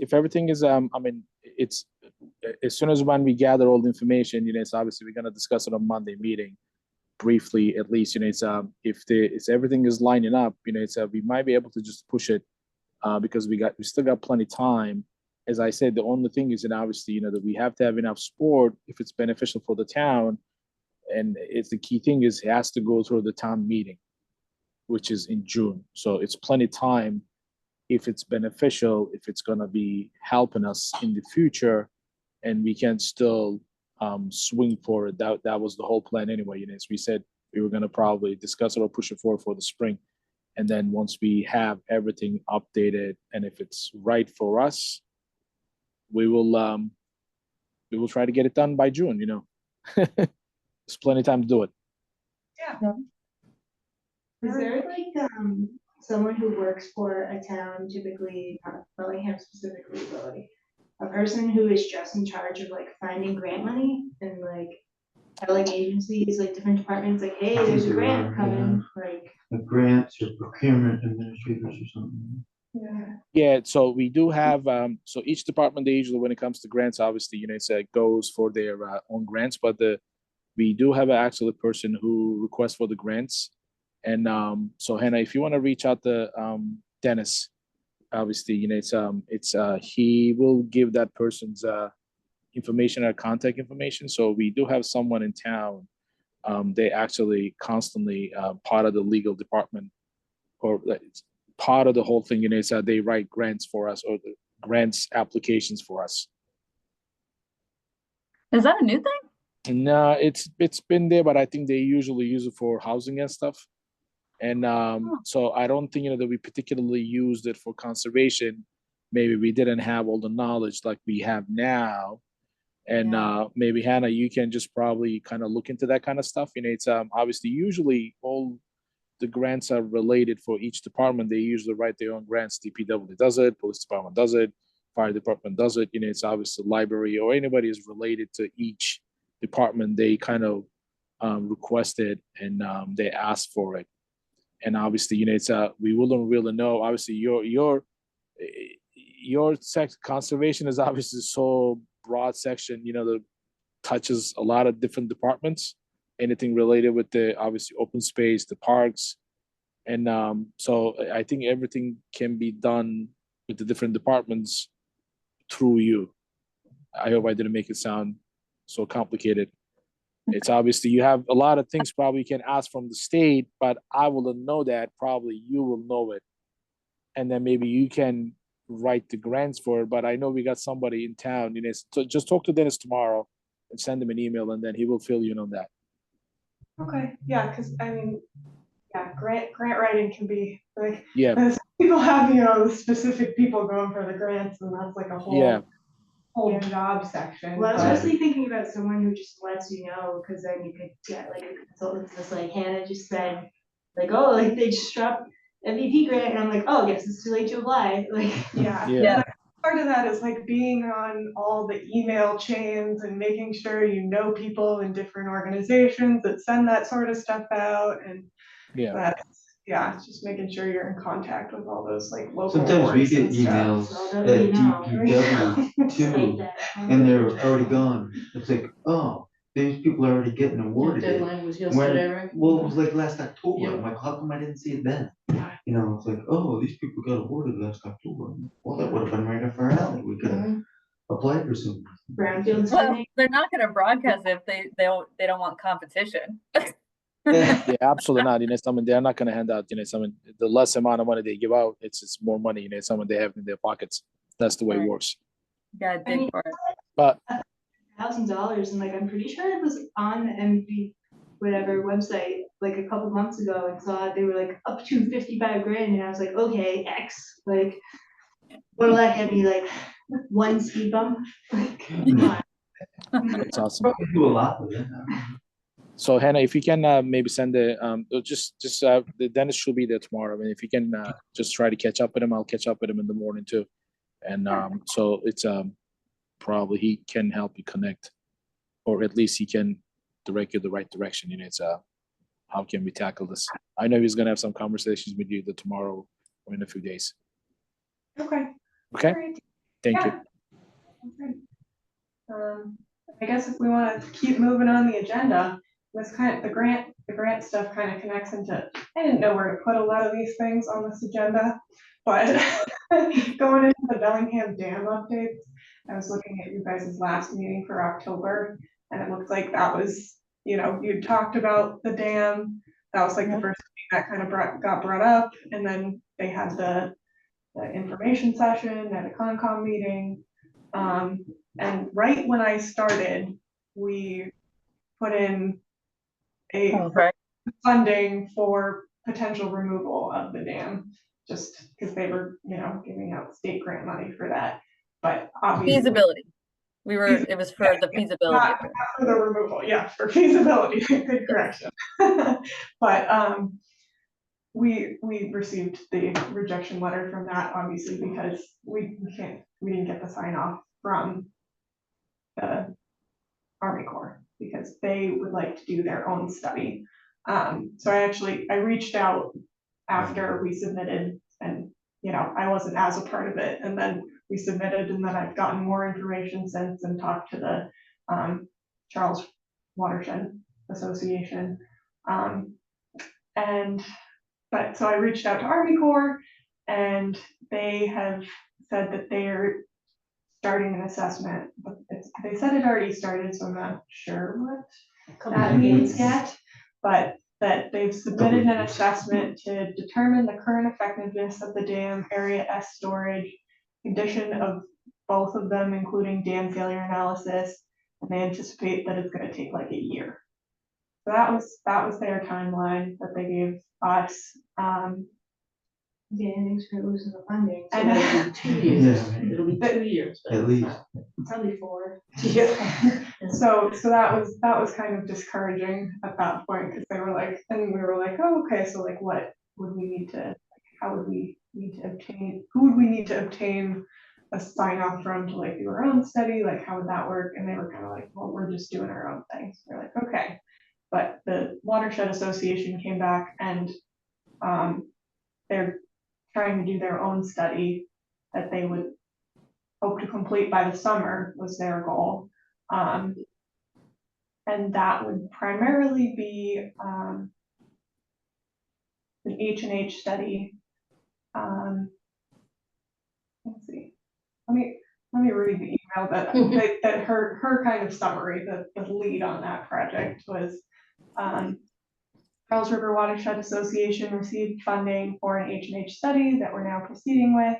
I mean, it's as soon as when we gather all the information, it's obviously we're gonna discuss it on Monday meeting briefly, at least. It's if everything is lining up, it's we might be able to just push it because we still got plenty time. As I said, the only thing is, and obviously, that we have to have enough sport if it's beneficial for the town, and it's the key thing is it has to go through the town meeting, which is in June. So it's plenty time if it's beneficial, if it's going to be helping us in the future, and we can still swing for it. That was the whole plan anyway. As we said, we were going to probably discuss it or push it forward for the spring. And then once we have everything updated, and if it's right for us, we will try to get it done by June. There's plenty of time to do it. Yeah. Is there like someone who works for a town, typically not Bellingham specifically, but like a person who is just in charge of like finding grant money and like telling agencies, like different departments, like, hey, there's a grant coming, like. Like grants or procurement administrators or something. Yeah. Yeah, so we do have, so each department, they usually, when it comes to grants, obviously, it's goes for their own grants, but we do have actually a person who requests for the grants. And so Hannah, if you want to reach out to Dennis, obviously, he will give that person's information or contact information. So we do have someone in town. They actually constantly part of the legal department, or part of the whole thing, they write grants for us, or the grants applications for us. Is that a new thing? No, it's been there, but I think they usually use it for housing and stuff. And so I don't think that we particularly used it for conservation. Maybe we didn't have all the knowledge like we have now. And maybe Hannah, you can just probably kind of look into that kind of stuff. It's obviously usually all the grants are related for each department. They usually write their own grants. DPW does it, police department does it, fire department does it. It's obviously the library or anybody is related to each department. They kind of request it and they ask for it. And obviously, we wouldn't really know. Obviously, your conservation is obviously so broad section. That touches a lot of different departments. Anything related with the obviously open space, the parks, and so I think everything can be done with the different departments through you. I hope I didn't make it sound so complicated. It's obviously you have a lot of things probably you can ask from the state, but I wouldn't know that. Probably you will know it, and then maybe you can write the grants for it. But I know we got somebody in town. So just talk to Dennis tomorrow and send him an email, and then he will fill you in on that. Okay, yeah, because I mean, yeah, grant writing can be like, Yeah, people have, the specific people going for the grants, and that's like a whole Yeah. job section. Well, I was but- mostly thinking about someone who just lets you know, because then you could get like a consultant that's like Hannah just said, like, oh, like they just dropped MVP grant, and I'm like, oh, I guess it's too late to apply. Like, Yeah. Yeah. Part of that is like being on all the email chains and making sure you know people in different organizations that send that sort of stuff out, and yeah. that's, it's just making sure you're in contact with all those like local Sometimes we boards get and stuff. emails So at that we know. DPW state too, that. and they're already gone. It's like, oh, these people are already getting awarded it. Deadline was yesterday, right? Well, it was like last October. Yeah. I'm like, how come I didn't see it then? It's like, oh, these people got awarded last October. Well, that would have been right up our alley. We could have applied for some. Brownfield Well, spending. they're not going to broadcast if they don't want competition. Yeah, absolutely not. They're not going to hand out, the less amount of money they give out, it's more money, someone they have in their pockets. That's the way it works. Yeah, dig for it. But $1,000, and like I'm pretty sure it was on the MVP whatever website like a couple months ago, and saw they were like up to 55 grand, and I was like, okay, X, like what'll that get me, like one speed bump? Like, come on. it's awesome. We do a lot with it. So Hannah, if you can maybe send the Dennis should be there tomorrow. I mean, if you can just try to catch up with him, I'll catch up with him in the morning too. And so it's probably he can help you connect, or at least he can direct you the right direction. It's how can we tackle this? I know he's gonna have some conversations with you tomorrow or in a few days. Okay. Okay. All right. Thank you. Okay. I guess if we want to keep moving on the agenda, this kind of the grant stuff kind of connects into. I didn't know where to put a lot of these things on this agenda, but going into the Bellingham Dam updates, I was looking at you guys' last meeting for October, and it looked like that was, you talked about the dam. That was like the first thing that kind of got brought up, and then they had the information session at a Concom meeting. And right when I started, we put in a funding for potential removal of the dam, just because they were, giving out state grant money for that. But obviously Feasibility. It was for the feasibility. not for the removal, for feasibility. Good correction. But we received the rejection letter from that, obviously, because we didn't get the sign off from the Army Corps because they would like to do their own study. So I reached out after we submitted, and I wasn't as a part of it, and then we submitted, and then I've gotten more information since and talked to the Charles Watershed Association. So I reached out to Army Corps, and they have said that they're starting an assessment. They said it already started, so I'm not sure what that means yet, but that they've submitted an assessment to determine the current effectiveness of the dam, area S storage, condition of both of them, including dam failure analysis, and they anticipate that it's gonna take like a year. So that was their timeline that they gave us. Yeah, thanks for losing the funding. So And that'll be 2 years, Yeah. it'll be 2 years. At least. Probably 4. Yeah. So that was kind of discouraging at that point, because they were like, and we were like, oh, okay, so like what would we need to, how would we need to obtain, who would we need to obtain a sign off from to like do our own study, like how would that work? And they were kind of like, well, we're just doing our own thing. So we're like, okay. But the Watershed Association came back, and they're trying to do their own study that they would hope to complete by the summer was their goal. And that would primarily be an H&H study. Let's see. Let me read the email that her kind of summary, the lead on that project was Charles River Watershed Association received funding for an H&H study that we're now proceeding with.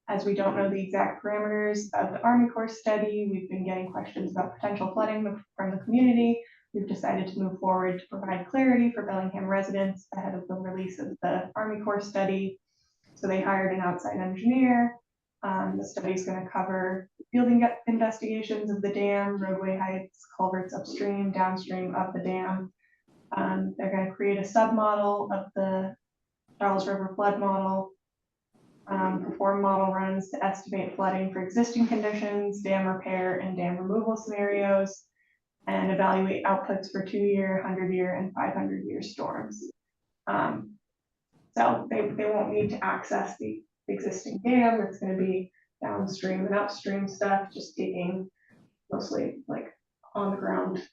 As we don't know the exact parameters of the Army Corps study, we've been getting questions about potential flooding from the community. We've decided to move forward to provide clarity for Bellingham residents ahead of the release of the Army Corps study. So they hired an outside engineer. The study is going to cover fielding investigations of the dam, roadway heights, culverts upstream, downstream of the dam. They're going to create a submodel of the Charles River flood model, perform model runs to estimate flooding for existing conditions, dam repair, and dam removal scenarios, and evaluate outputs for 2-year, 100-year, and 500-year storms. So they won't need to access the existing dam. It's going to be downstream and upstream stuff, just taking mostly like on the ground,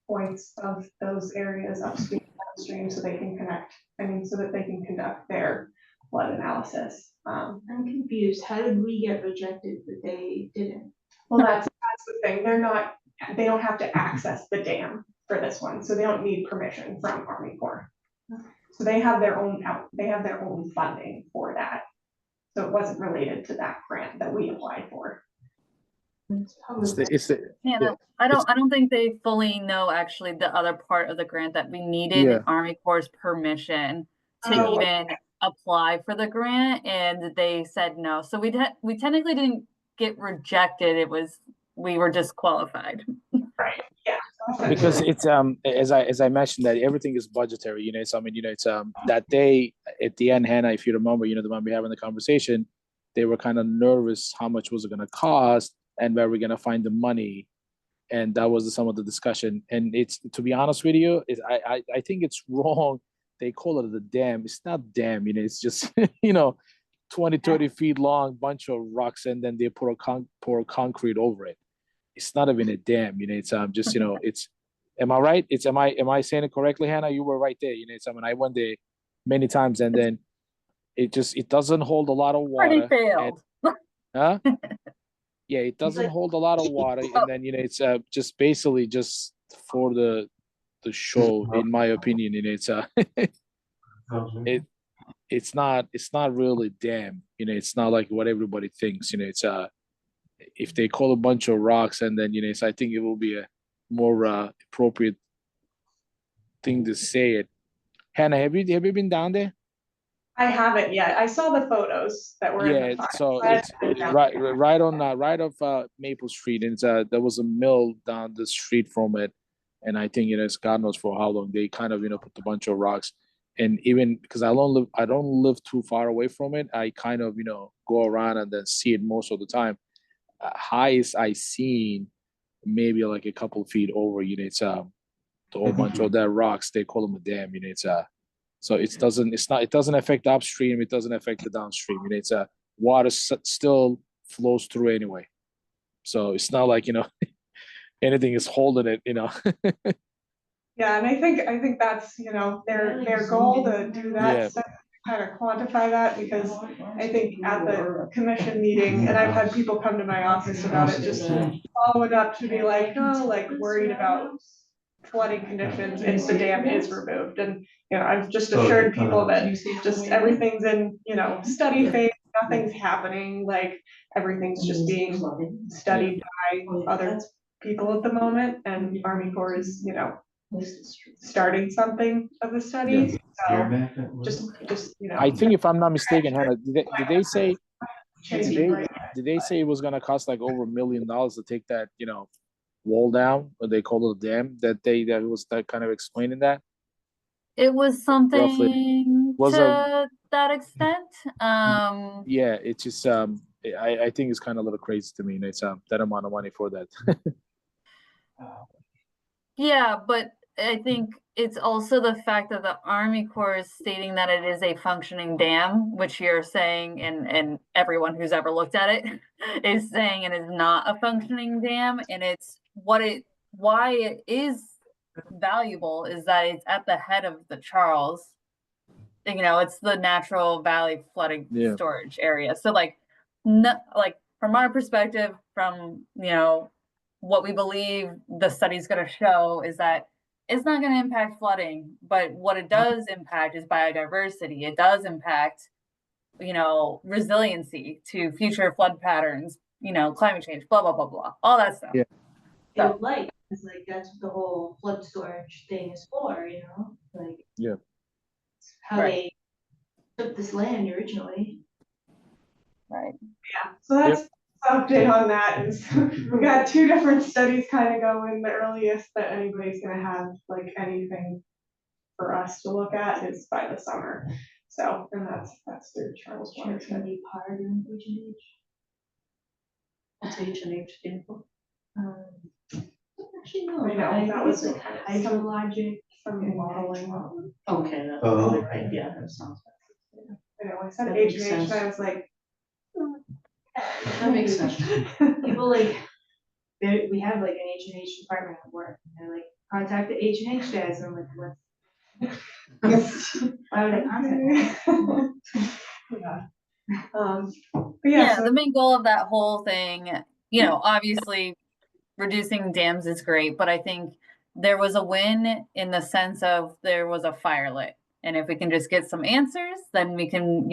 points of those areas upstream and downstream, so they can so that they can conduct their flood analysis. I'm confused. How did we get rejected that they didn't? Well, that's the thing. They don't have to access the dam for this one, so they don't need permission from Army Corps. So they have their own funding for that. So it wasn't related to that grant that we applied for. Yeah, I don't think they fully know actually the other part of the grant, that we needed Army Corps' permission to even apply for the grant, and they said no. So we technically didn't get rejected. We were disqualified. Right. Yeah. Because it's as I mentioned, that everything is budgetary, so I mean, it's that day at the end, Hannah, if you remember, the one we having the conversation, they were kind of nervous how much was it going to cost and where we're going to find the money, and that was some of the discussion. And it's, to be honest with you, I think it's wrong. They call it the dam. It's not dam, it's just 20-30 feet long, bunch of rocks, and then they pour concrete over it. It's not even a dam, it's just it's, am I right? Am I saying it correctly, Hannah? You were right there. I went there many times, and then it doesn't hold a lot of water. Failed. Huh? Yeah, it doesn't hold a lot of water, and then it's just basically just for the show, in my opinion. It's not really dam. It's not like what everybody thinks. It's if they call a bunch of rocks, and then so I think it will be a more appropriate thing to say it. Hannah, have you been down there? I haven't yet. I saw the photos that were in the file. So it's right off Maple Street, and there was a mill down the street from it, and I think it's God knows for how long they kind of put a bunch of rocks. And even because I don't live too far away from it, I kind of, go around and then see it most of the time. Highest I seen maybe like a couple feet over, it's a whole bunch of that rocks, they call them a dam, so it doesn't affect upstream, it doesn't affect the downstream, it's a water still flows through anyway. So it's not like, anything is holding it. Yeah, and I think that's, their goal to do Yeah. that stuff, kind of quantify that, because I think at the commission meeting, and I've had people come to my office about it, just following up to be like, oh, like worried about flooding conditions if the dam is removed. And, I've just assured people that just everything's in, study phase, nothing's happening, like everything's just being studied by other people at the moment, and the Army Corps is, starting something of a study, so just, I think if I'm not mistaken, Hannah, did they say changing, right? did they say it was gonna cost like over $1 million to take that, wall down, what they call it a dam, that was that kind of explaining that? It was something Was to that extent. Yeah, it's just I think it's kind of a little crazy to me, and it's that amount of money for that. Yeah, but I think it's also the fact that the Army Corps is stating that it is a functioning dam, which you're saying, and everyone who's ever looked at it is saying it is not a functioning dam, and why it is valuable is that it's at the head of the Charles. It's the natural valley flooding Yeah. storage area. So like, no, like from our perspective, from what we believe the study's going to show is that it's not going to impact flooding, but what it does impact is biodiversity. It does impact, resiliency to future flood patterns, climate change, blah, blah, blah, blah, all that stuff. Yeah. So, It's like, that's what the whole flood storage thing is for, like. Yeah. How Right. they took this land originally. right. Yeah, so that's update on that is we got 2 different studies kind of going. The earliest that anybody's gonna have like anything for us to look at is by the summer. So, and that's through Charles Sure, it's gonna Watershed. be part of H&H. What's H&H stand for? Actually, no, I know, I that think was it's like hydrologic. Some modeling. Okay, Oh. right, yeah, that sounds. I know, I said That H makes and H, and sense. I was like. That makes sense. People like, we have like an H&H department at work, and they're like, contact the H&H guys, and I'm like, what? Why would I contact them? Yeah. But Yeah, so the main goal of that whole thing, obviously reducing dams is great, but I think there was a win in the sense of there was a fire lit. And if we can just get some answers, then we can,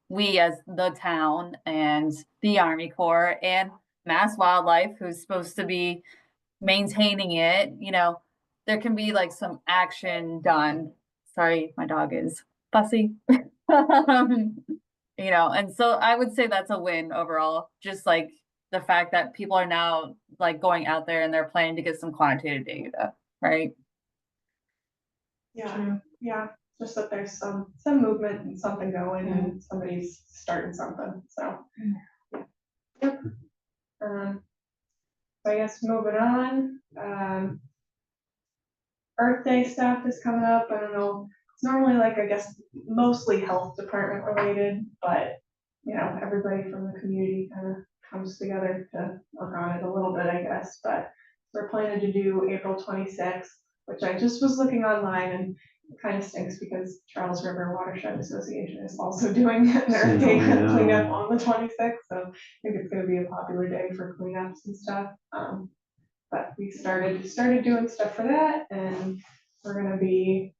we as the town and the Army Corps and Mass Wildlife, who's supposed to be maintaining it, there can be like some action done. Sorry, my dog is fussy. And so I would say that's a win overall. Just like the fact that people are now like going out there and they're planning to get some quantitative data, right? yeah, just that there's some movement and something going and somebody's starting something, so. Yep. So I guess moving on, Earth Day stuff is coming up. I don't know, it's normally like, I guess, mostly health department related, but, everybody from the community kind of comes together to work on it a little bit, I guess, but we're planning to do April 26th, which I just was looking online, and it kind of stinks because Charles River Watershed Association is also doing an Earth Day cleanup on the 26th, so I think it's gonna be a popular day for cleanups and stuff. But we started doing stuff for that, and we're gonna be,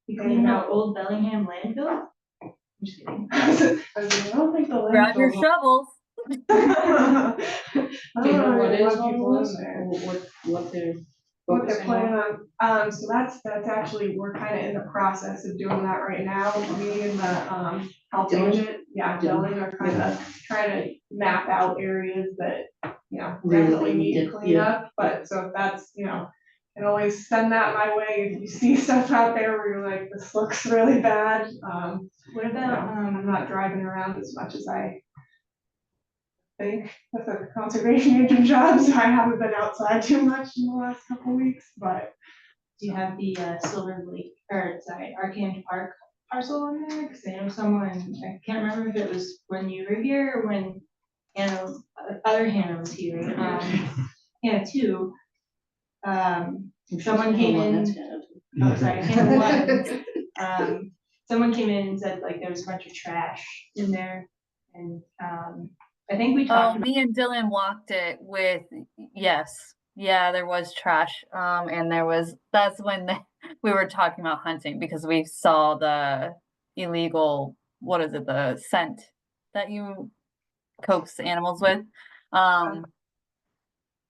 You cleaning out old Bellingham landfill? I'm just kidding. I was like, I don't think the Grab your landfill. shovels. I Do you don't know know what if is people on the in list, there. or what they're What they're focusing on? planning on, so that's actually, we're kind of in the process of doing that right now. Me and the, health Dylan? agent, Dylan are kind of trying to map out areas that, Really definitely need need it, cleanup, but so if that's, can always send that my way if you see stuff out there where you're like, this looks really bad. What You know, about, I'm not driving around as much as I think with a conservation agent job, so I haven't been outside too much in the last couple weeks, but do you have the Silver Lake, or sorry, Arcane Park parcel on there? Because I know someone, I can't remember if it was when you were here or when Hannah, other Hannah was here, Hannah too. Someone came in, oh, sorry, Hannah one. Someone came in and said like there was a bunch of trash in there, and I think we Oh, talked about. me and Dylan walked it with, yes, yeah, there was trash. And that's when we were talking about hunting because we saw the illegal, what is it, the scent that you coax animals with.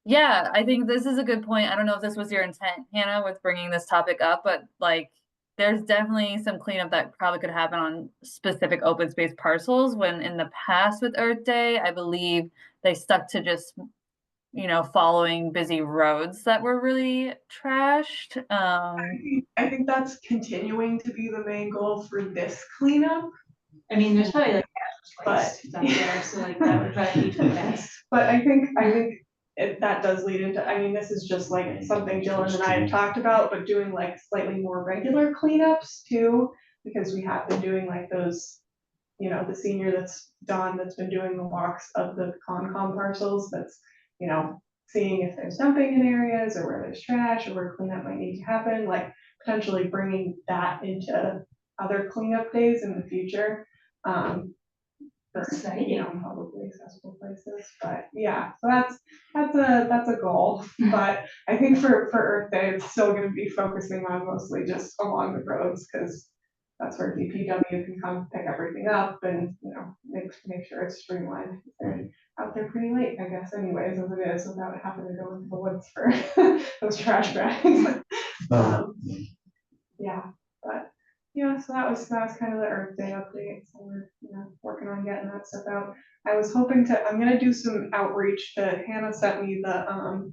Yeah, I think this is a good point. I don't know if this was your intent, Hannah, with bringing this topic up, but like, there's definitely some cleanup that probably could happen on specific open space parcels when in the past with Earth Day, I believe they stuck to just, following busy roads that were really trashed. I think that's continuing to be the main goal for this cleanup. I mean, there's probably like, But- out there, so like that would probably be the best. But I think that does lead into, I mean, this is just like something Dylan and I have talked about, but doing like slightly more regular cleanups too, because we have been doing like those, the senior that's Dawn that's been doing the walks of the Concom parcels, that's, seeing if there's dumping in areas or where there's trash or where cleanup might need to happen, like potentially bringing that into other cleanup days in the future. For, publicly accessible places, but yeah, so that's a goal, but I think for Earth Day, it's still gonna be focusing on mostly just along the roads, because that's where DPW can come pick everything up and, make sure it's streamlined. They're out there pretty late, I guess, anyways, as it is, without having to go into the woods for those trash bags. Yeah, but so that was kind of the Earth Day update. So we're working on getting that stuff out. I'm gonna do some outreach. Hannah sent me the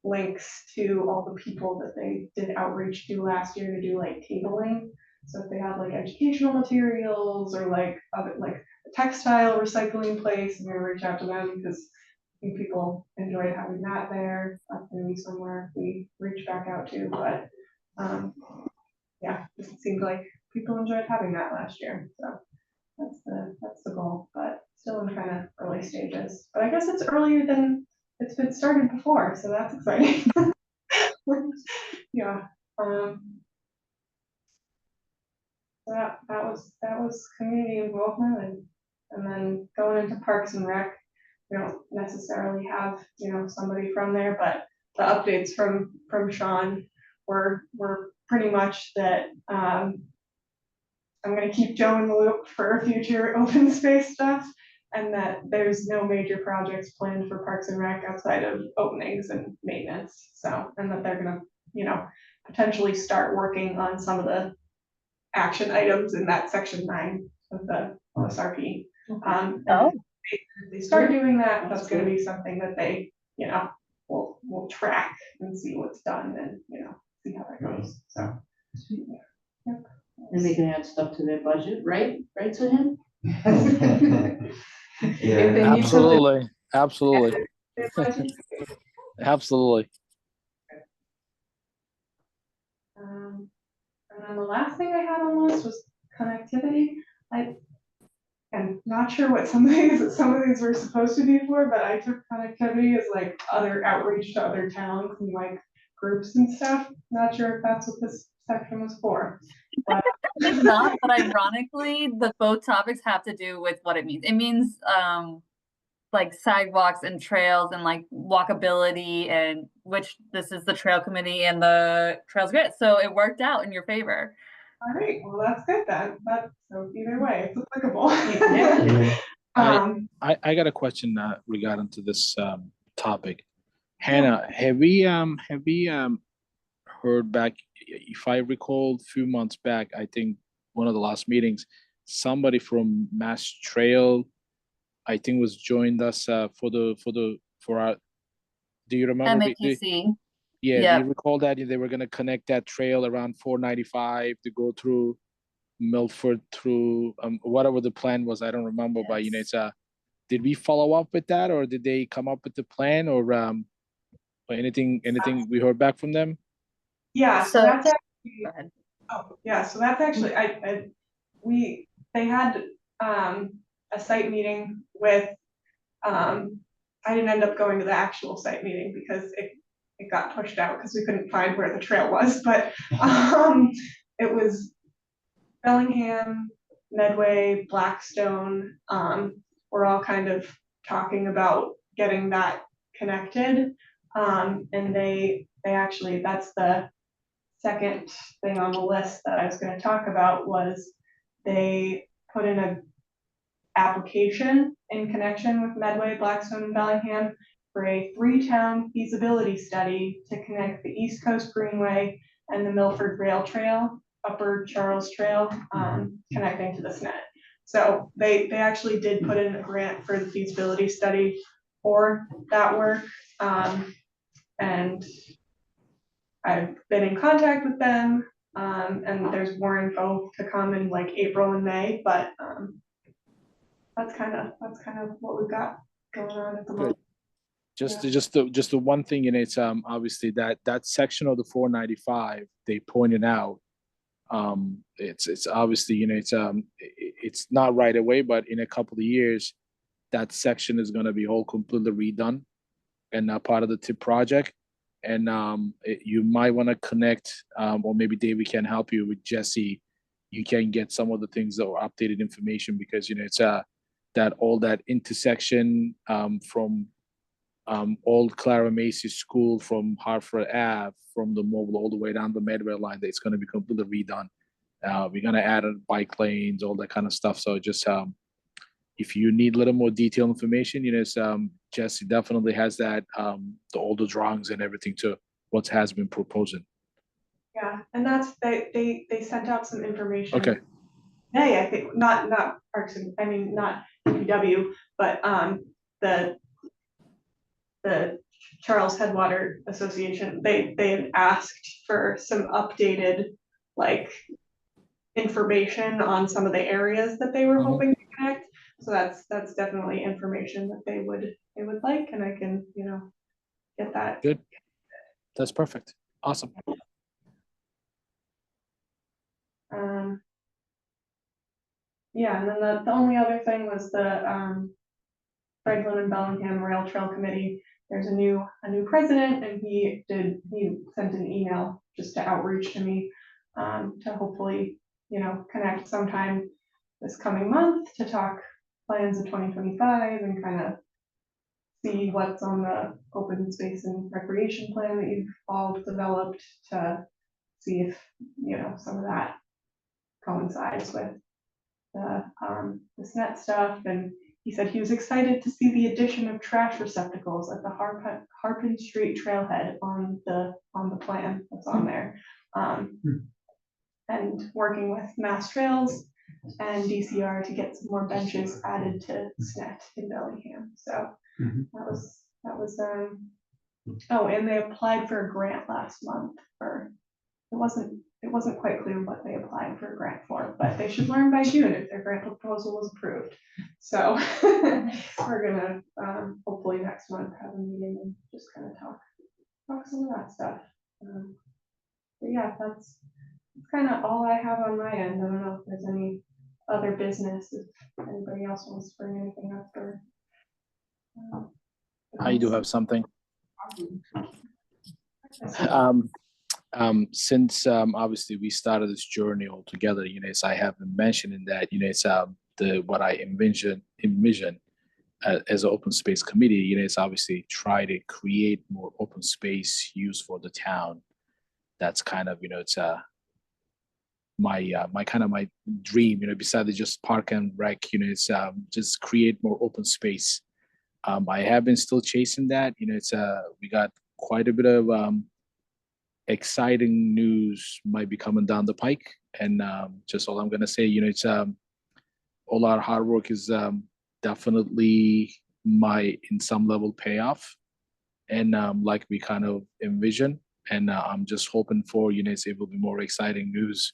links to all the people that they did outreach to last year to do like tabling. So if they have like educational materials or like other like a textile recycling place, I'm gonna reach out to them because I think people enjoyed having that there. That's gonna be somewhere we reach back out to, but it seemed like people enjoyed having that last year, so that's the goal, but still in kind of early stages. But I guess it's earlier than it's been started before, so that's exciting. Yeah. That was community involvement, and then going into Parks and Rec, we don't necessarily have somebody from there, but the updates from Sean were pretty much that I'm gonna keep Joe in the loop for future open space stuff, and that there's no major projects planned for Parks and Rec outside of openings and maintenance. So, and that they're gonna, potentially start working on some of the action items in that section 9 of the OSRP. And if they start doing that, that's gonna be something that they, will track and see what's done and, see how that goes. So, yep. And they can add stuff to their budget, right? Right to him? If they Yeah, need something- Absolutely. Absolutely. And then the last thing I had on the list was connectivity. I'm not sure what some of these were supposed to be for, but I took connectivity as like other outreach to other towns and like groups and stuff. Not sure if that's what this section was for. But It's not, but ironically, both topics have to do with what it means. It means like sidewalks and trails and like walkability, and which this is the trail committee and the trails grid. So it worked out in your favor. all right, well that's good then. So either way, it's applicable. yeah. I got a question regarding to this topic. Hannah, have we heard back? If I recall, a few months back, I think one of the last meetings, somebody from Mass Trail, I think, was joined us for our. Do you remember? MAPC. Yeah, do Yep. you recall that they were gonna connect that trail around 495 to go through Milford through whatever the plan was? I don't remember, but you know, Yes. it's did we follow up with that, or did they come up with the plan, or anything we heard back from them? Yeah, so So, that's actually, go ahead. oh, yeah, so that's actually, they had, a site meeting with, I didn't end up going to the actual site meeting because it got pushed out because we couldn't find where the trail was, but, it was Bellingham, Medway, Blackstone, we're all kind of talking about getting that connected. And they actually, that's the second thing on the list that I was gonna talk about was they put in a application in connection with Medway, Blackstone, and Bellingham for a three-town feasibility study to connect the East Coast Greenway and the Milford Rail Trail, Upper Charles Trail, connecting to the SNET. So they actually did put in a grant for the feasibility study for that work. And I've been in contact with them, and there's more info to come in like April and May, but that's kind of what we've got going on at the moment. Just the one thing, and it's obviously that section of the 495 they pointed out. It's obviously, you know, it's not right away, but in a couple of years, that section is going to be all completely redone and part of the TIP project. And you might want to connect, or maybe David can help you with Jesse. You can get some of the things that were updated information, because you know it's that all that intersection from old Clara Macy School, from Hartford Ave, from the Mobile all the way down the Medway line. That it's going to be completely redone. We're going to add bike lanes, all that kind of stuff. So just if you need a little more detailed information, you know, Jesse definitely has that, all the drawings and everything to what has been proposing. Yeah, and that's, they sent out some information. Okay. Yeah, I think, not Parks and, I mean, not DPW, but, the Charles Headwater Association, they had asked for some updated, like, information on some of the areas that they were Mhm. hoping to connect. So that's definitely information that they would like, and I can, you know, get that. Good. That's perfect. Awesome. Yeah, and then the only other thing was the Franklin and Bellingham Rail Trail Committee. There's a new president, and he sent an email just to outreach to me, to hopefully, you know, connect sometime this coming month to talk plans of 2025 and kind of see what's on the open space and recreation plan that you've all developed, to see if, you know, some of that coincides with the SNET stuff. And he said he was excited to see the addition of trash receptacles at the Harpin Street trailhead on the plan that's on there. And working with Mass Trails and DCR to get some more benches added to SNET in Bellingham. So that was oh, and they applied for a grant last month for, it wasn't quite clear what they applied for a grant for, but they should learn by June if their grant proposal was approved. So we're gonna hopefully next month have a meeting and just kind of talk some of that stuff. But yeah, that's kind of all I have on my end. I don't know if there's any other business, if anybody else wants to bring anything up, or. I do have something. Since obviously we started this journey all together, you know, as I have been mentioning that, you know, it's what I envision as an open space committee, you know, it's obviously try to create more open space use for the town. That's kind of, you know, it's my kind of my dream, you know, besides just park and rec, you know, it's just create more open space. I have been still chasing that, you know, it's we got quite a bit of exciting news might be coming down the pike, and just all I'm gonna say, you know, it's all our hard work is definitely in some level payoff, and like we kind of envision. And I'm just hoping for, it will be more exciting news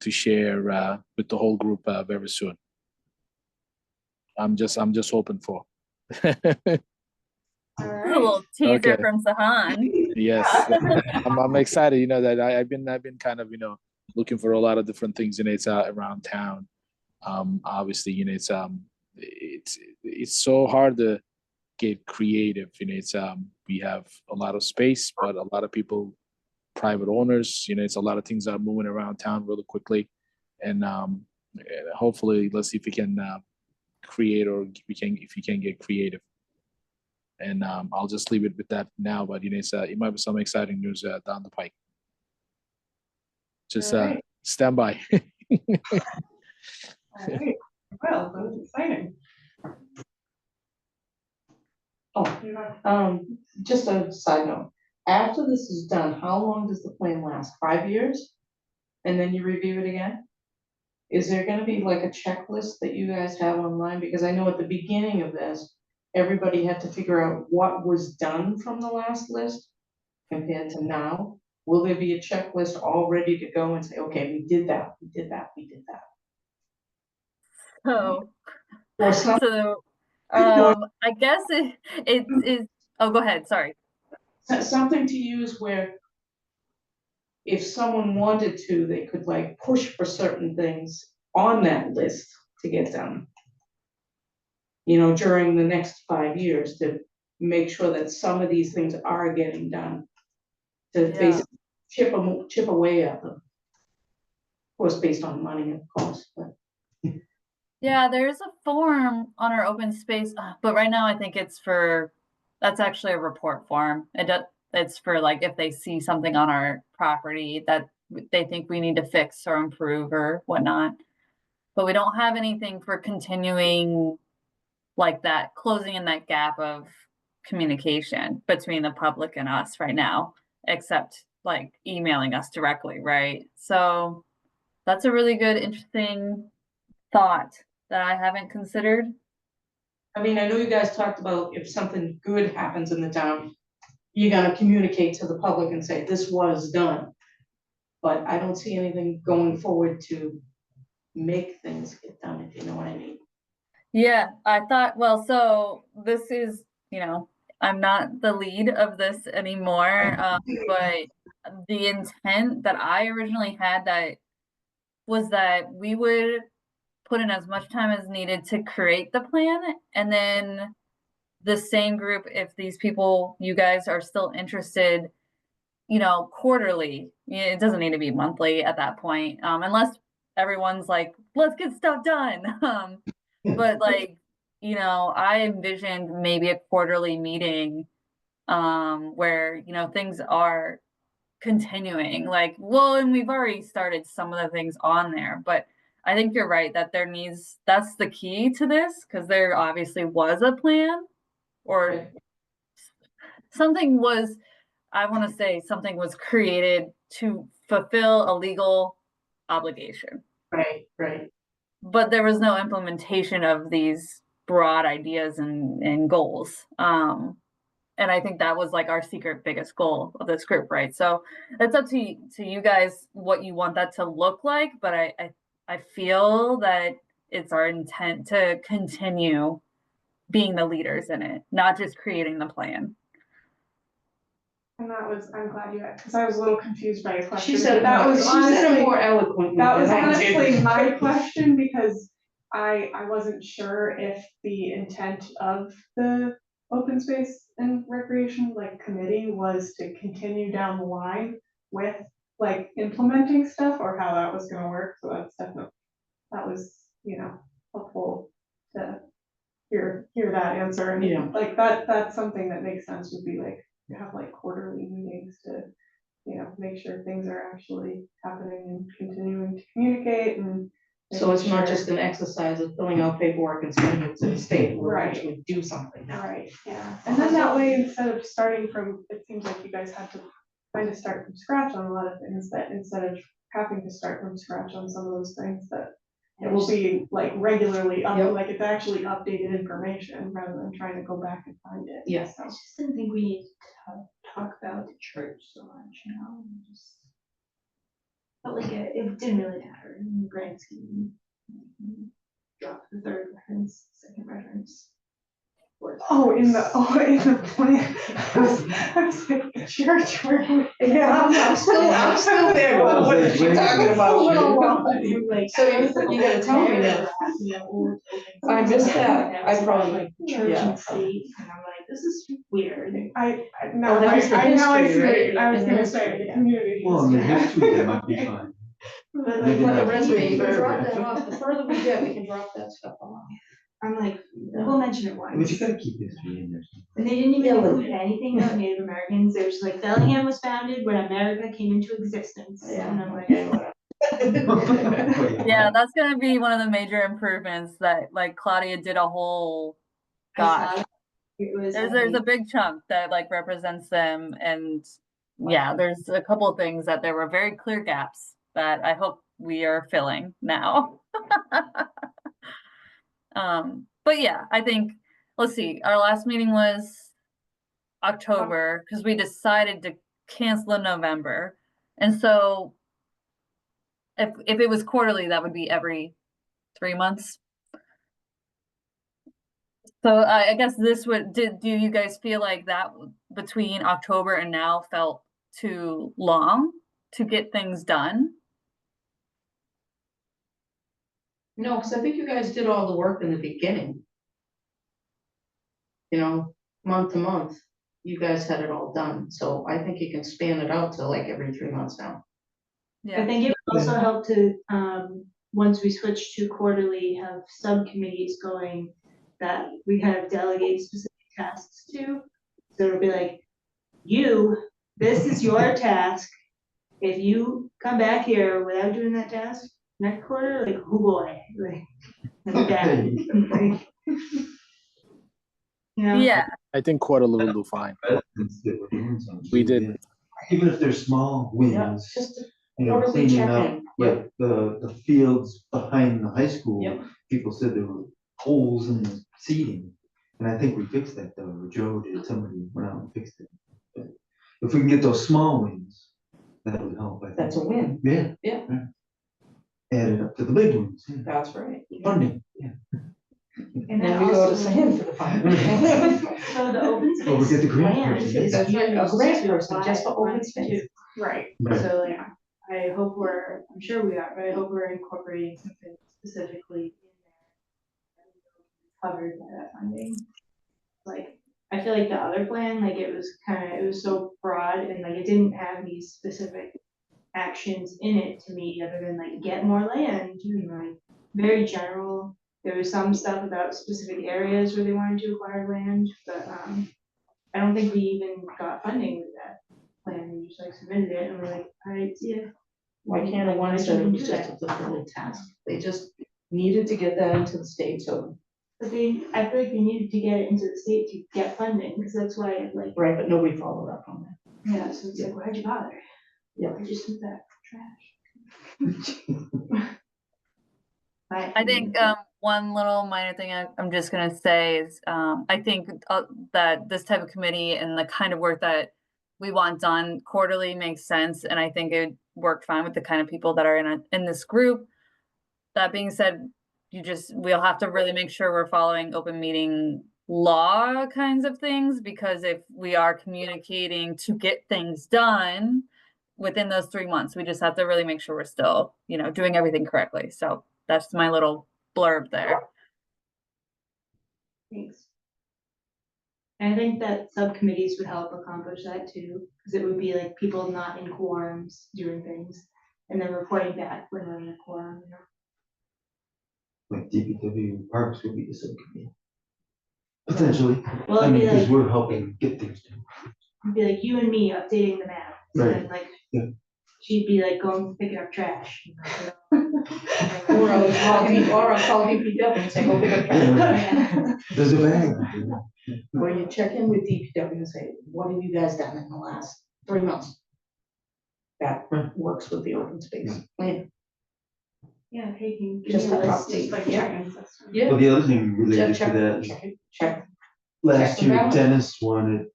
to share with the whole group very soon. I'm just hoping for. All A right. little teaser Okay. from Sahan. Yes, I'm excited. That I've been kind of looking for a lot of different things, it's around town. Obviously, it's so hard to get creative. We have a lot of space, but a lot of people, private owners. It's a lot of things are moving around town really quickly, and hopefully, let's see if we can create, or if we can get creative. And I'll just leave it with that now. But it might be some exciting news down the pike. Just All right. stand by. All right. Well, that was exciting. Oh, You have- just a side note, after this is done, how long does the plan last? 5 years? And then you review it again? Is there gonna be like a checklist that you guys have online? Because I know at the beginning of this, everybody had to figure out what was done from the last list compared to now. Will there be a checklist all ready to go and say, okay, we did that, we did that, we did that? So, Or some, so, I guess it is, oh, go ahead, sorry. something to use where if someone wanted to, they could like push for certain things on that list to get done. During the next 5 years to make sure that some of these things are getting done. To Yeah. basically chip away at them. Of course, based on money, of course, but. Yeah, there's a form on our open space, but right now I think that's actually a report form. It's for like if they see something on our property that they think we need to fix or improve or whatnot. But we don't have anything for continuing like that, closing in that gap of communication between the public and us right now, except like emailing us directly, right? So that's a really good, interesting thought that I haven't considered. I mean, I know you guys talked about if something good happens in the town, you're gonna communicate to the public and say, this was done. But I don't see anything going forward to make things get done, if you know what I mean. Yeah, I thought, well, so this is, I'm not the lead of this anymore, but the intent that I originally had was that we would put in as much time as needed to create the plan, and then the same group, if these people, you guys are still interested, quarterly. It doesn't need to be monthly at that point, unless everyone's like, let's get stuff done. But like, I envisioned maybe a quarterly meeting where, things are continuing. Like, well, and we've already started some of the things on there, but I think you're right that that's the key to this, because there obviously was a plan, or something was, I want to say something was created to fulfill a legal obligation. Right. But there was no implementation of these broad ideas and goals. And I think that was like our secret biggest goal of this group, right? So it's up to you guys what you want that to look like, but I feel that it's our intent to continue being the leaders in it, not just creating the plan. And I'm glad you, because I was a little confused by your question. She said it more eloquently. That was than I did. honestly my question, because I wasn't sure if the intent of the open space and recreation committee was to continue down the line with implementing stuff, or how that was gonna work. So that was helpful to hear that answer. And Yeah. that's something that makes sense, would be you have quarterly meetings to make sure things are actually happening and continuing to communicate. And So it's not sure- just an exercise of filling out paperwork and sending it to the state, we'll Right. actually do something now. Right, yeah. And then that way, instead of starting from, it seems like you guys had to kind of start from scratch on a lot of things, that instead of having to start from scratch on some of those things, that it will be regularly Yep. it's actually updated information rather than trying to go back and find it. Yeah. So. I just didn't think we needed to talk about the church so much, and just felt like it didn't really matter in the grand scheme. Drop the third reference, second reference. fourth In the reference. plan. I was like, church, where? Yeah, I'm still there, going, what is she talking about? Like, So you gotta tell me that. I missed that. I probably, like church yeah. and state, and I'm like, this is weird. Now that was the I history, see what right? you- I was In the gonna history, say, the yeah. community. Well, in the history. history, that might be fine. But Maybe But like, the not. resume, you can drop Paragraph. that off, the further we get, we can drop that stuff off. I'm like, we'll mention it But once. you gotta keep history in there. And they didn't even Yeah, but- include anything about Native Americans. They were just like, Bellingham was founded when America came into existence. And I'm like, okay, whatever. Yeah, that's gonna be one of the major improvements that like Claudia did a whole, I saw gosh, that. It was, there's a big chunk that like represents them, and yeah, there's a couple of things that there were very clear gaps that I hope we are filling now. But yeah, I think, let's see, our last meeting was October because we decided to cancel in November. And so if it was quarterly, that would be every 3 months. So I guess this would, do you guys feel like that between October and now felt too long to get things done? No, because I think you guys did all the work in the beginning. You know, month to month, you guys had it all done, so I think you can span it out to like every 3 months now. I think it would also help to, once we switch to quarterly, have subcommittees going that we kind of delegate specific tasks to. So it'll be like, this is your task. If you come back here without doing that task next quarter, like, oh boy, like, I'm bad. Like, you know? Yeah, I think quarterly will do fine. Residents that were doing something. We did. Even if they're small Yeah, wins, just you know, quarterly cleaning check up, in. like the fields behind the high school. Yep. People said there were holes in the seating, and I think we fixed that though, or Joe did, somebody went out and fixed it. But if we can get those small wins, that would help, I think. That's a win. Yeah. Yeah. Add it up to the big ones, yeah. That's right. Funding, yeah. And Then then we go to also, Sam for the fund. so the open Well, we space get the grant plan person. is That's right, a used grant to person just for apply open funds space. too. Right. Right. So like, I hope I'm sure we are, but I hope we're incorporating something specifically in there covered by that funding. Like, I feel like the other plan, like it was so broad and like it didn't have these specific actions in it to me other than like get more land and like very general. There was some stuff about specific areas where they wanted to acquire land, but I don't think we even got funding with that plan. We just like submitted it and we're like, all right, see ya. Why can't one Why said can't it we was do just a that? fulfilling task? They just needed to get that into the state, so, But I feel like they needed to get it into the state to get funding, because that's why it like, right, but nobody followed up on that. yeah, so it's like, why'd you bother? Yeah. I just took that trash. I think one little minor thing I'm just gonna say is I think that this type of committee and the kind of work that we want done quarterly makes sense, and I think it would work fine with the kind of people that are in this group. That being said, we'll have to really make sure we're following open meeting law kinds of things, because if we are communicating to get things done within those 3 months, we just have to really make sure we're still, doing everything correctly. So that's my little blurb there. Thanks. And I think that subcommittees would help accomplish that too, because it would be like people not in quorums doing things and then reporting back when they're in a quorum, Like DPW Parks would be the subcommittee. Potentially, Well, I it'd mean, be because like, we're helping get things done. it'd be like you and me updating the map. Right. And like, Yeah. she'd be like going picking up trash. Or I'll call DPW and say, go pick up trash. There's a bag. Or you check in with DPW and say, what have you guys done in the last 3 months? That works with the open space plan. Yeah, hey, can you give Just me a an list? update, Like yeah. check-in system. Yeah. Well, the other thing related to Check, that is check, check. last the year balance. Dennis wanted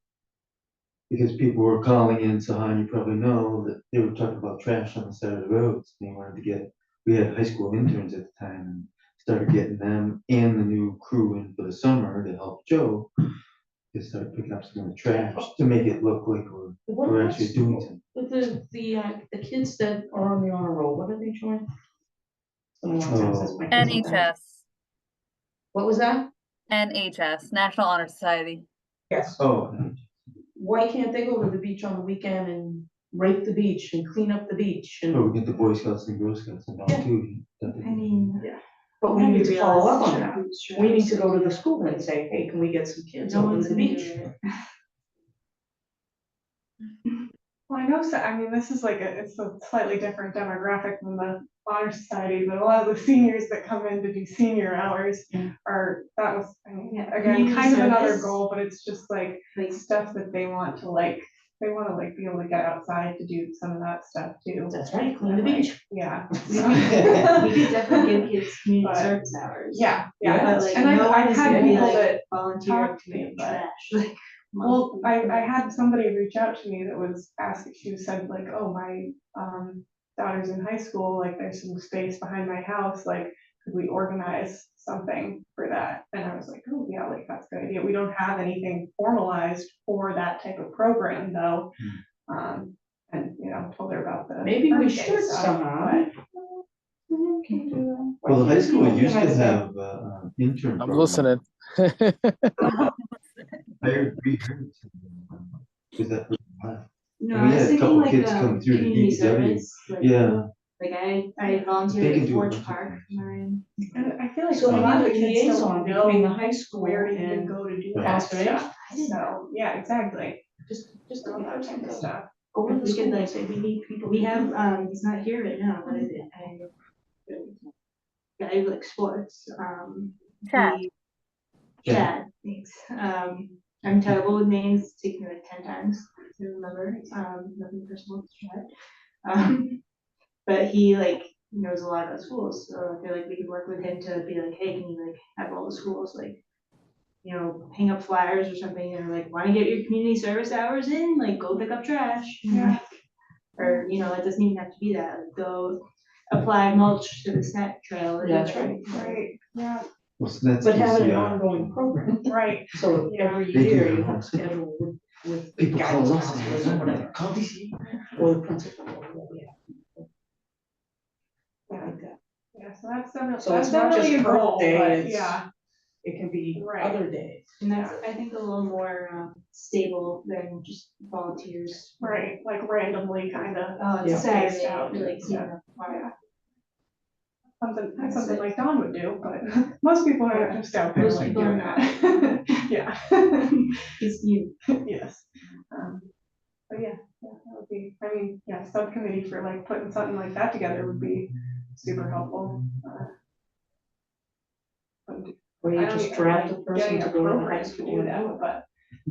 because people were calling in, so Han, you probably know that they were talking about trash on the side of the roads. They wanted to get, we had high school interns at the time and started getting them and the new crew in for the summer to help Joe. They started picking up some of the trash to make it look like What we're about actually doing something. with the kids that are on the honor roll, what did they join? It's been a long time since my kids went back. NHS, What was that? NHS, National Honor Society. Yes. Oh, Why can't they go to the beach on the weekend and rake the beach and clean up the beach oh, and, we get the Boy Scouts and Girl Scouts involved Yeah. too. I mean, but we need to follow up on that. that. We need to go to the school and say, hey, can we get some kids No over to one's the gonna do beach? it. Well, I know, so, I mean, this is like it's a slightly different demographic than the honor society, but a lot of the seniors that come in to do senior hours Yeah. are, that was, I mean, Yeah, again, community kind of another service. goal, but it's just like Like, stuff that they want to like, they want to like be able to get outside to do some of that stuff too. That's right, clean the Like, beach. Yeah. we could definitely give kids community But- service hours. Yeah, Yeah. yeah, But like, and no I've one is had gonna be people like that volunteering talk to to me, make but- trash, like. Well, monthly. I had somebody reach out to me that was asking, she said like, oh, my, daughter's in high school, like, there's some space behind my house, like, could we organize something for that? And I was like, oh, yeah, like, that's a good idea. We don't have anything formalized for that type of program, though. And, you know, told her about the. Maybe we hurricane should stuff, somehow. but- well, the high school used to Organize that. have intern I'm program. listening. Hired, rehired. Is that person left? No, And we I was had a thinking couple like, kids come through the community DPW. service, like, Yeah, like I They volunteered can at do a Forge bunch of Park, things. Marion. And I feel like So a we lot of need the a kids liaison don't between the know high school where to even and go to do Right. that conservation. stuff. So, yeah, exactly. Just All a that type of stuff. Go to If the we school could, and like, say, we need people. We to have, do he's not here right now, but I like sports, Chad. he- Yeah. Chad, thanks. I'm terrible with names, it's taken me like 10 times to remember, nothing personal to Chad. But he like knows a lot about schools, so I feel like we could work with him to be like, hey, can you like have all the schools like, you know, hang up flyers or something, and like, wanna get your community service hours in, like, go pick up trash. Yeah. Or, you know, it doesn't even have to be that, like, go apply mulch to the snack trail. or That's something. Right, yeah, well, so that's. But having an PCR. ongoing program, right. so Yeah. every They do year their you own have a thing. schedule with People guidance call us counselors or whatever, call DC. or the principal, or whatever, yeah. Yeah. Like that. Yeah, so that's definitely, So that's it's not definitely a just goal, birthday, but it's- yeah, It can be Right. other days. And that's, I think, a little more stable than just volunteers. right, like randomly kind of. Oh, Yeah. it's Saturday, Spaced out, or like, you yeah. know, why- Something, That's something it. like Dawn would do, but most people are just out there Most like people are doing that. Yeah. It's you. Yes. But yeah, that would be, I mean, yeah, subcommittee for like putting something like that together would be super helpful. But Or I you don't just even draft a like person getting to a go to the high program to school do and that, do it. but,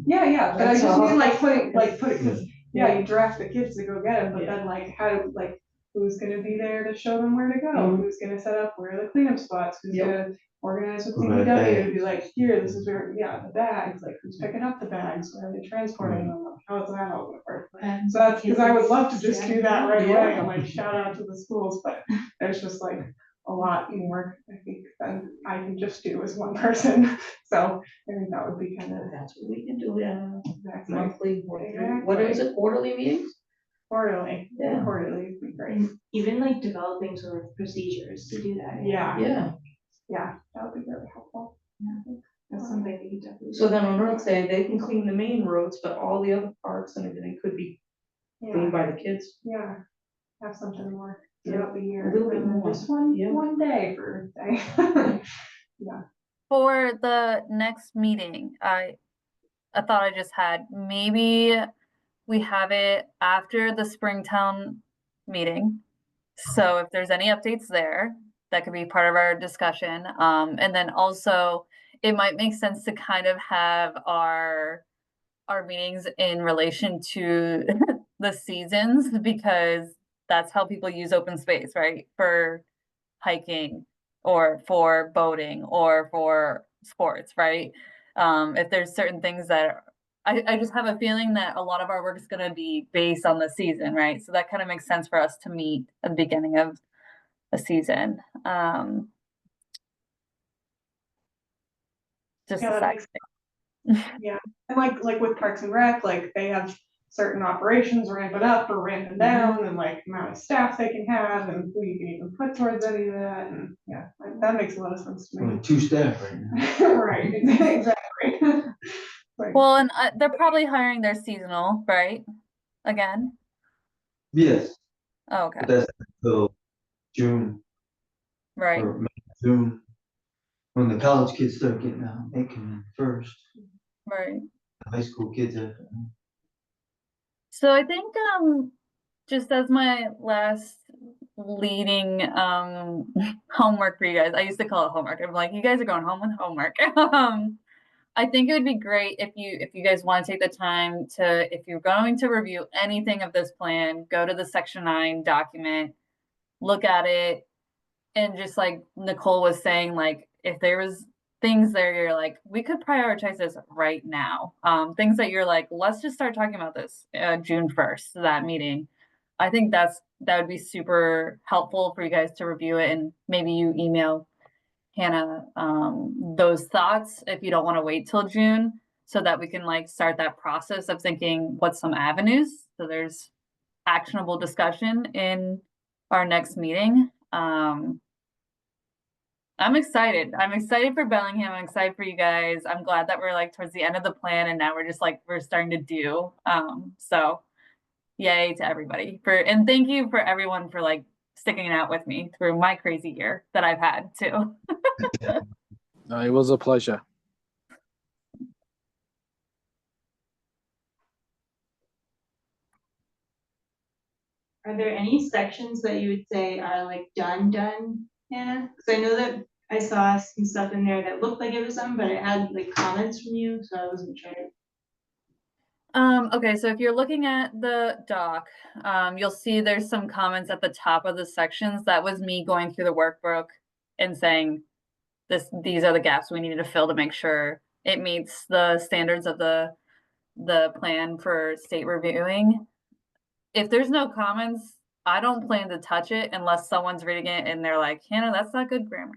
yeah, but I That's just all. mean like putting, cause, yeah, you draft the kids to go get them, but Yeah. then like, how, like, who's gonna be there to show them where to go? Mhm. Who's gonna set up where are the cleanup spots? Who's Yep. gonna organize with Provide DPW to be bags. like, here, this is where, yeah, the bags, like, who's picking up the bags? Where are they transporting them? How's that all gonna work? So that's, cause I would love to just do that right away and like shout out to the schools, but there's just like a lot more, I think, than I can just do as one person. So I think that would be kind of That's what we can do, yeah, exactly monthly, or what is it, quarterly meetings? quarterly. Yeah. Quarterly would be great. And even like developing sort of procedures to do that. Yeah, Yeah, yeah, that would be really helpful. That's something we could definitely. so then on Earth Day, they can clean the main roads, but all the other parks and everything could be Yeah, cleaned by the kids. yeah, have something more Yeah, throughout the year. a little bit rather than more, Just one, yeah. one day for Earth Day. For the next meeting, I thought I just had, maybe we have it after the Springtown meeting. So if there's any updates there, that could be part of our discussion. And then also, it might make sense to kind of have our meetings in relation to the seasons, because that's how people use open space, right? For hiking or for boating or for sports, right? If there's certain things that I just have a feeling that a lot of our work is gonna be based on the season, right? So that kind of makes sense for us to meet at the beginning of a season. Just Yeah, a that sec. makes, yeah, and like with Parks and Rec, like they have certain operations ramping up or ramping down, and like amount of staff they can have, and who you can even put towards any of that, and yeah, that makes a lot of sense to Only me. 2 staff right now. Right, exactly. Like, Well, and they're probably hiring their seasonal, right? Again? Yes, Oh, but okay, that's until June right. or May, June. When the college kids start getting out, they come in first. Right. The high school kids after. So I think just as my last leading homework for you guys, I used to call it homework. I'm like, you guys are going home with homework. I think it would be great if you guys want to take the time to, if you're going to review anything of this plan, go to the section 9 document, look at it, and just like Nicole was saying, like if there was things there you're like, we could prioritize this right now. Things that you're like, let's just start talking about this June 1st, that meeting. I think that would be super helpful for you guys to review it, and maybe you email Hannah those thoughts if you don't want to wait till June, so that we can like start that process of thinking what's some avenues. So there's actionable discussion in our next meeting. I'm excited. I'm excited for Bellingham. I'm excited for you guys. I'm glad that we're like towards the end of the plan and now we're just like we're starting to do. So yay to everybody for, and thank you for everyone for like sticking it out with me through my crazy year that I've had too. It was a pleasure. Are there any sections that you would say are like done, Hannah? Because I know that I saw some stuff in there that looked like it was done, but it had like comments from you, so I wasn't sure. Okay, so if you're looking at the doc, you'll see there's some comments at the top of the sections. That was me going through the workbook and saying these are the gaps we needed to fill to make sure it meets the standards of the plan for state reviewing. If there's no comments, I don't plan to touch it unless someone's reading it and they're like, Hannah, that's not good grammar.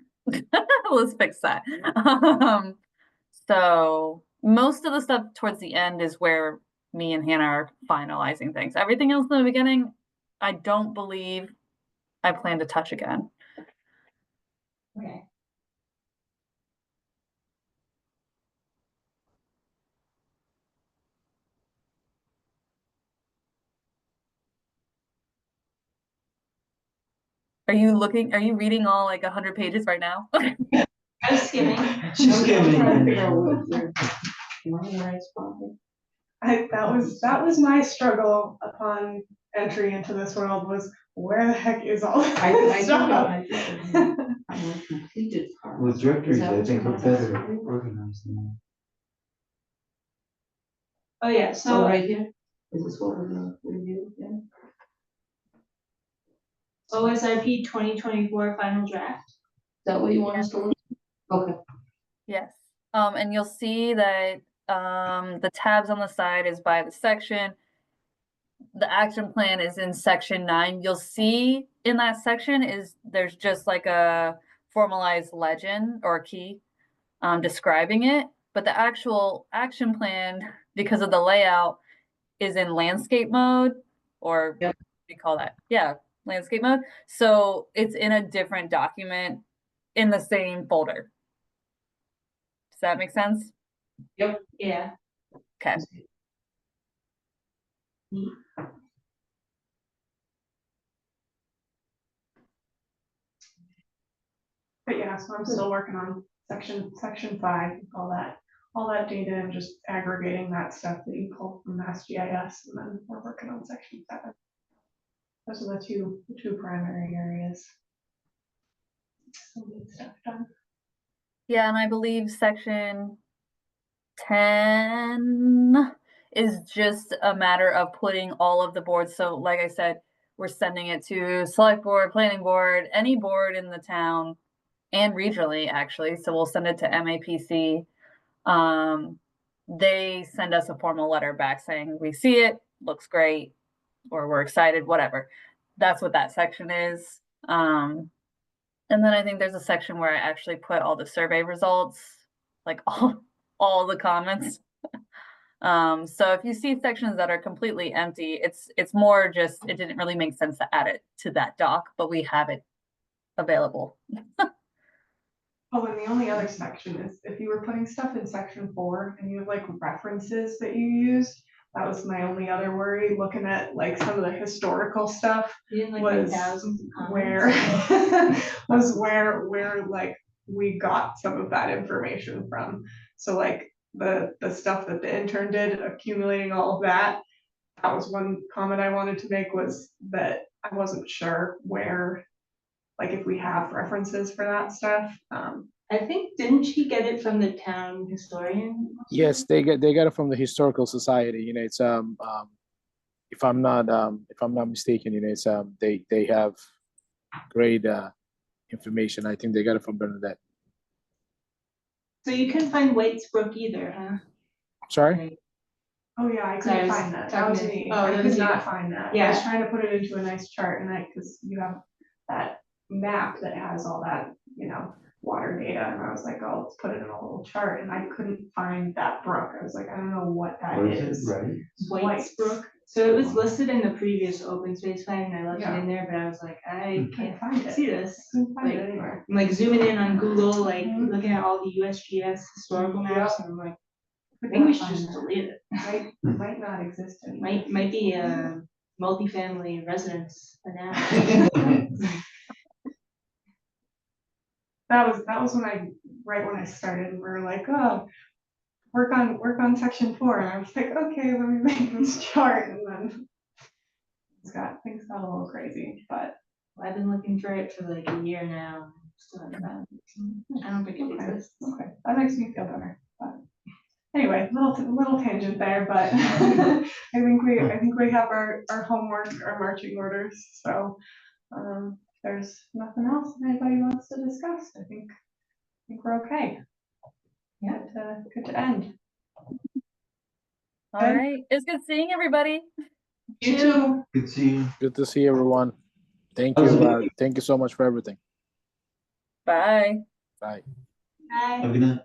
Let's fix that. So most of the stuff towards the end is where me and Hannah are finalizing things. Everything else in the beginning, I don't believe I plan to touch again. Okay. Are you reading all like 100 pages right now? I was skimming. She's I'm trying to skimming. figure out what you're, am I in the right spot here? that was my struggle upon entry into this world, was where the heck is all I this do know, stuff? I think I'm like completed part. With directories, Is that I what think you're are talking better about? organized now. Oh yeah, So so right here, is this what we're gonna review again? OSRP 2024 final draft. Is that what you want us to look? Okay, Yes. And you'll see that the tabs on the side is by the section. The action plan is in section 9. You'll see in that section is there's just like a formalized legend or key describing it, but the actual action plan, because of the layout, is in landscape mode, or Yep. what do you call that? Yeah, landscape mode. So it's in a different document in the same folder. Does that make sense? Yeah. Okay. But yeah, so I'm still working on section 5, all that data, and just aggregating that stuff that you pull from Mass GIS, and then we're working on section 7. Those are the two primary areas. Some good stuff done. Yeah, and I believe section 10 is just a matter of putting all of the boards. So like I said, we're sending it to select board, planning board, any board in the town, and regionally actually. So we'll send it to MAPC. they send us a formal letter back saying, we see it, looks great, or we're excited, whatever. That's what that section is. And then I think there's a section where I actually put all the survey results, like all the comments. So if you see sections that are completely empty, it's more just, it didn't really make sense to add it to that doc, but we have it available. Oh, and the only other section is if you were putting stuff in section 4 and you have like references that you used, that was my only other worry, looking at like some of the historical stuff. You didn't like Was make thousands of comments. where like we got some of that information from. So like the stuff that the intern did, accumulating all of that was one comment I wanted to make, was that I wasn't sure where, like if we have references for that stuff. I think, didn't she get it from the town historian? Yes, they got it from the Historical Society. You know, it's if I'm not mistaken, you know, it's they have great information. I think they got it from Bernadette. So you couldn't find White's Brook either, huh? Sorry? Right. Oh yeah, I Sorry, I couldn't was find that. That was talking to- me. oh, I that could was you. not find that. I Yeah. was trying to put it into a nice chart, and because you have that map that has all that, you know, water data, and I was like, oh, let's put it in a little chart, and I couldn't find that brook. I was like, I don't know what that What is. is it, right? White's Brook. So it was listed in the previous open space plan, and I left it in there, but I was like, I can't find it. see this. Couldn't find it Like, anywhere. I'm like zooming in on Google, like Mhm. looking at all the USGS historical maps, and I'm like, I Could think we not should find just that. delete it. Might not exist anymore. Might be a multifamily residence now. That was right when I started, and we were like, oh, work on section 4, and I was like, okay, let me make this chart, and then things got a little crazy, but I've been looking for it for like a year now. Still haven't found it. I don't think it okay, exists. okay, that makes me feel better. But anyway, little tangent there, but I think we have our homework, our marching orders. So if there's nothing else anybody wants to discuss, I think we're okay. Yeah, good to end. All right, it's good seeing everybody. You too. Good to see you. Good to see everyone. Thank you. Thank you so much for everything. Bye. Bye. Hi. Have a good night.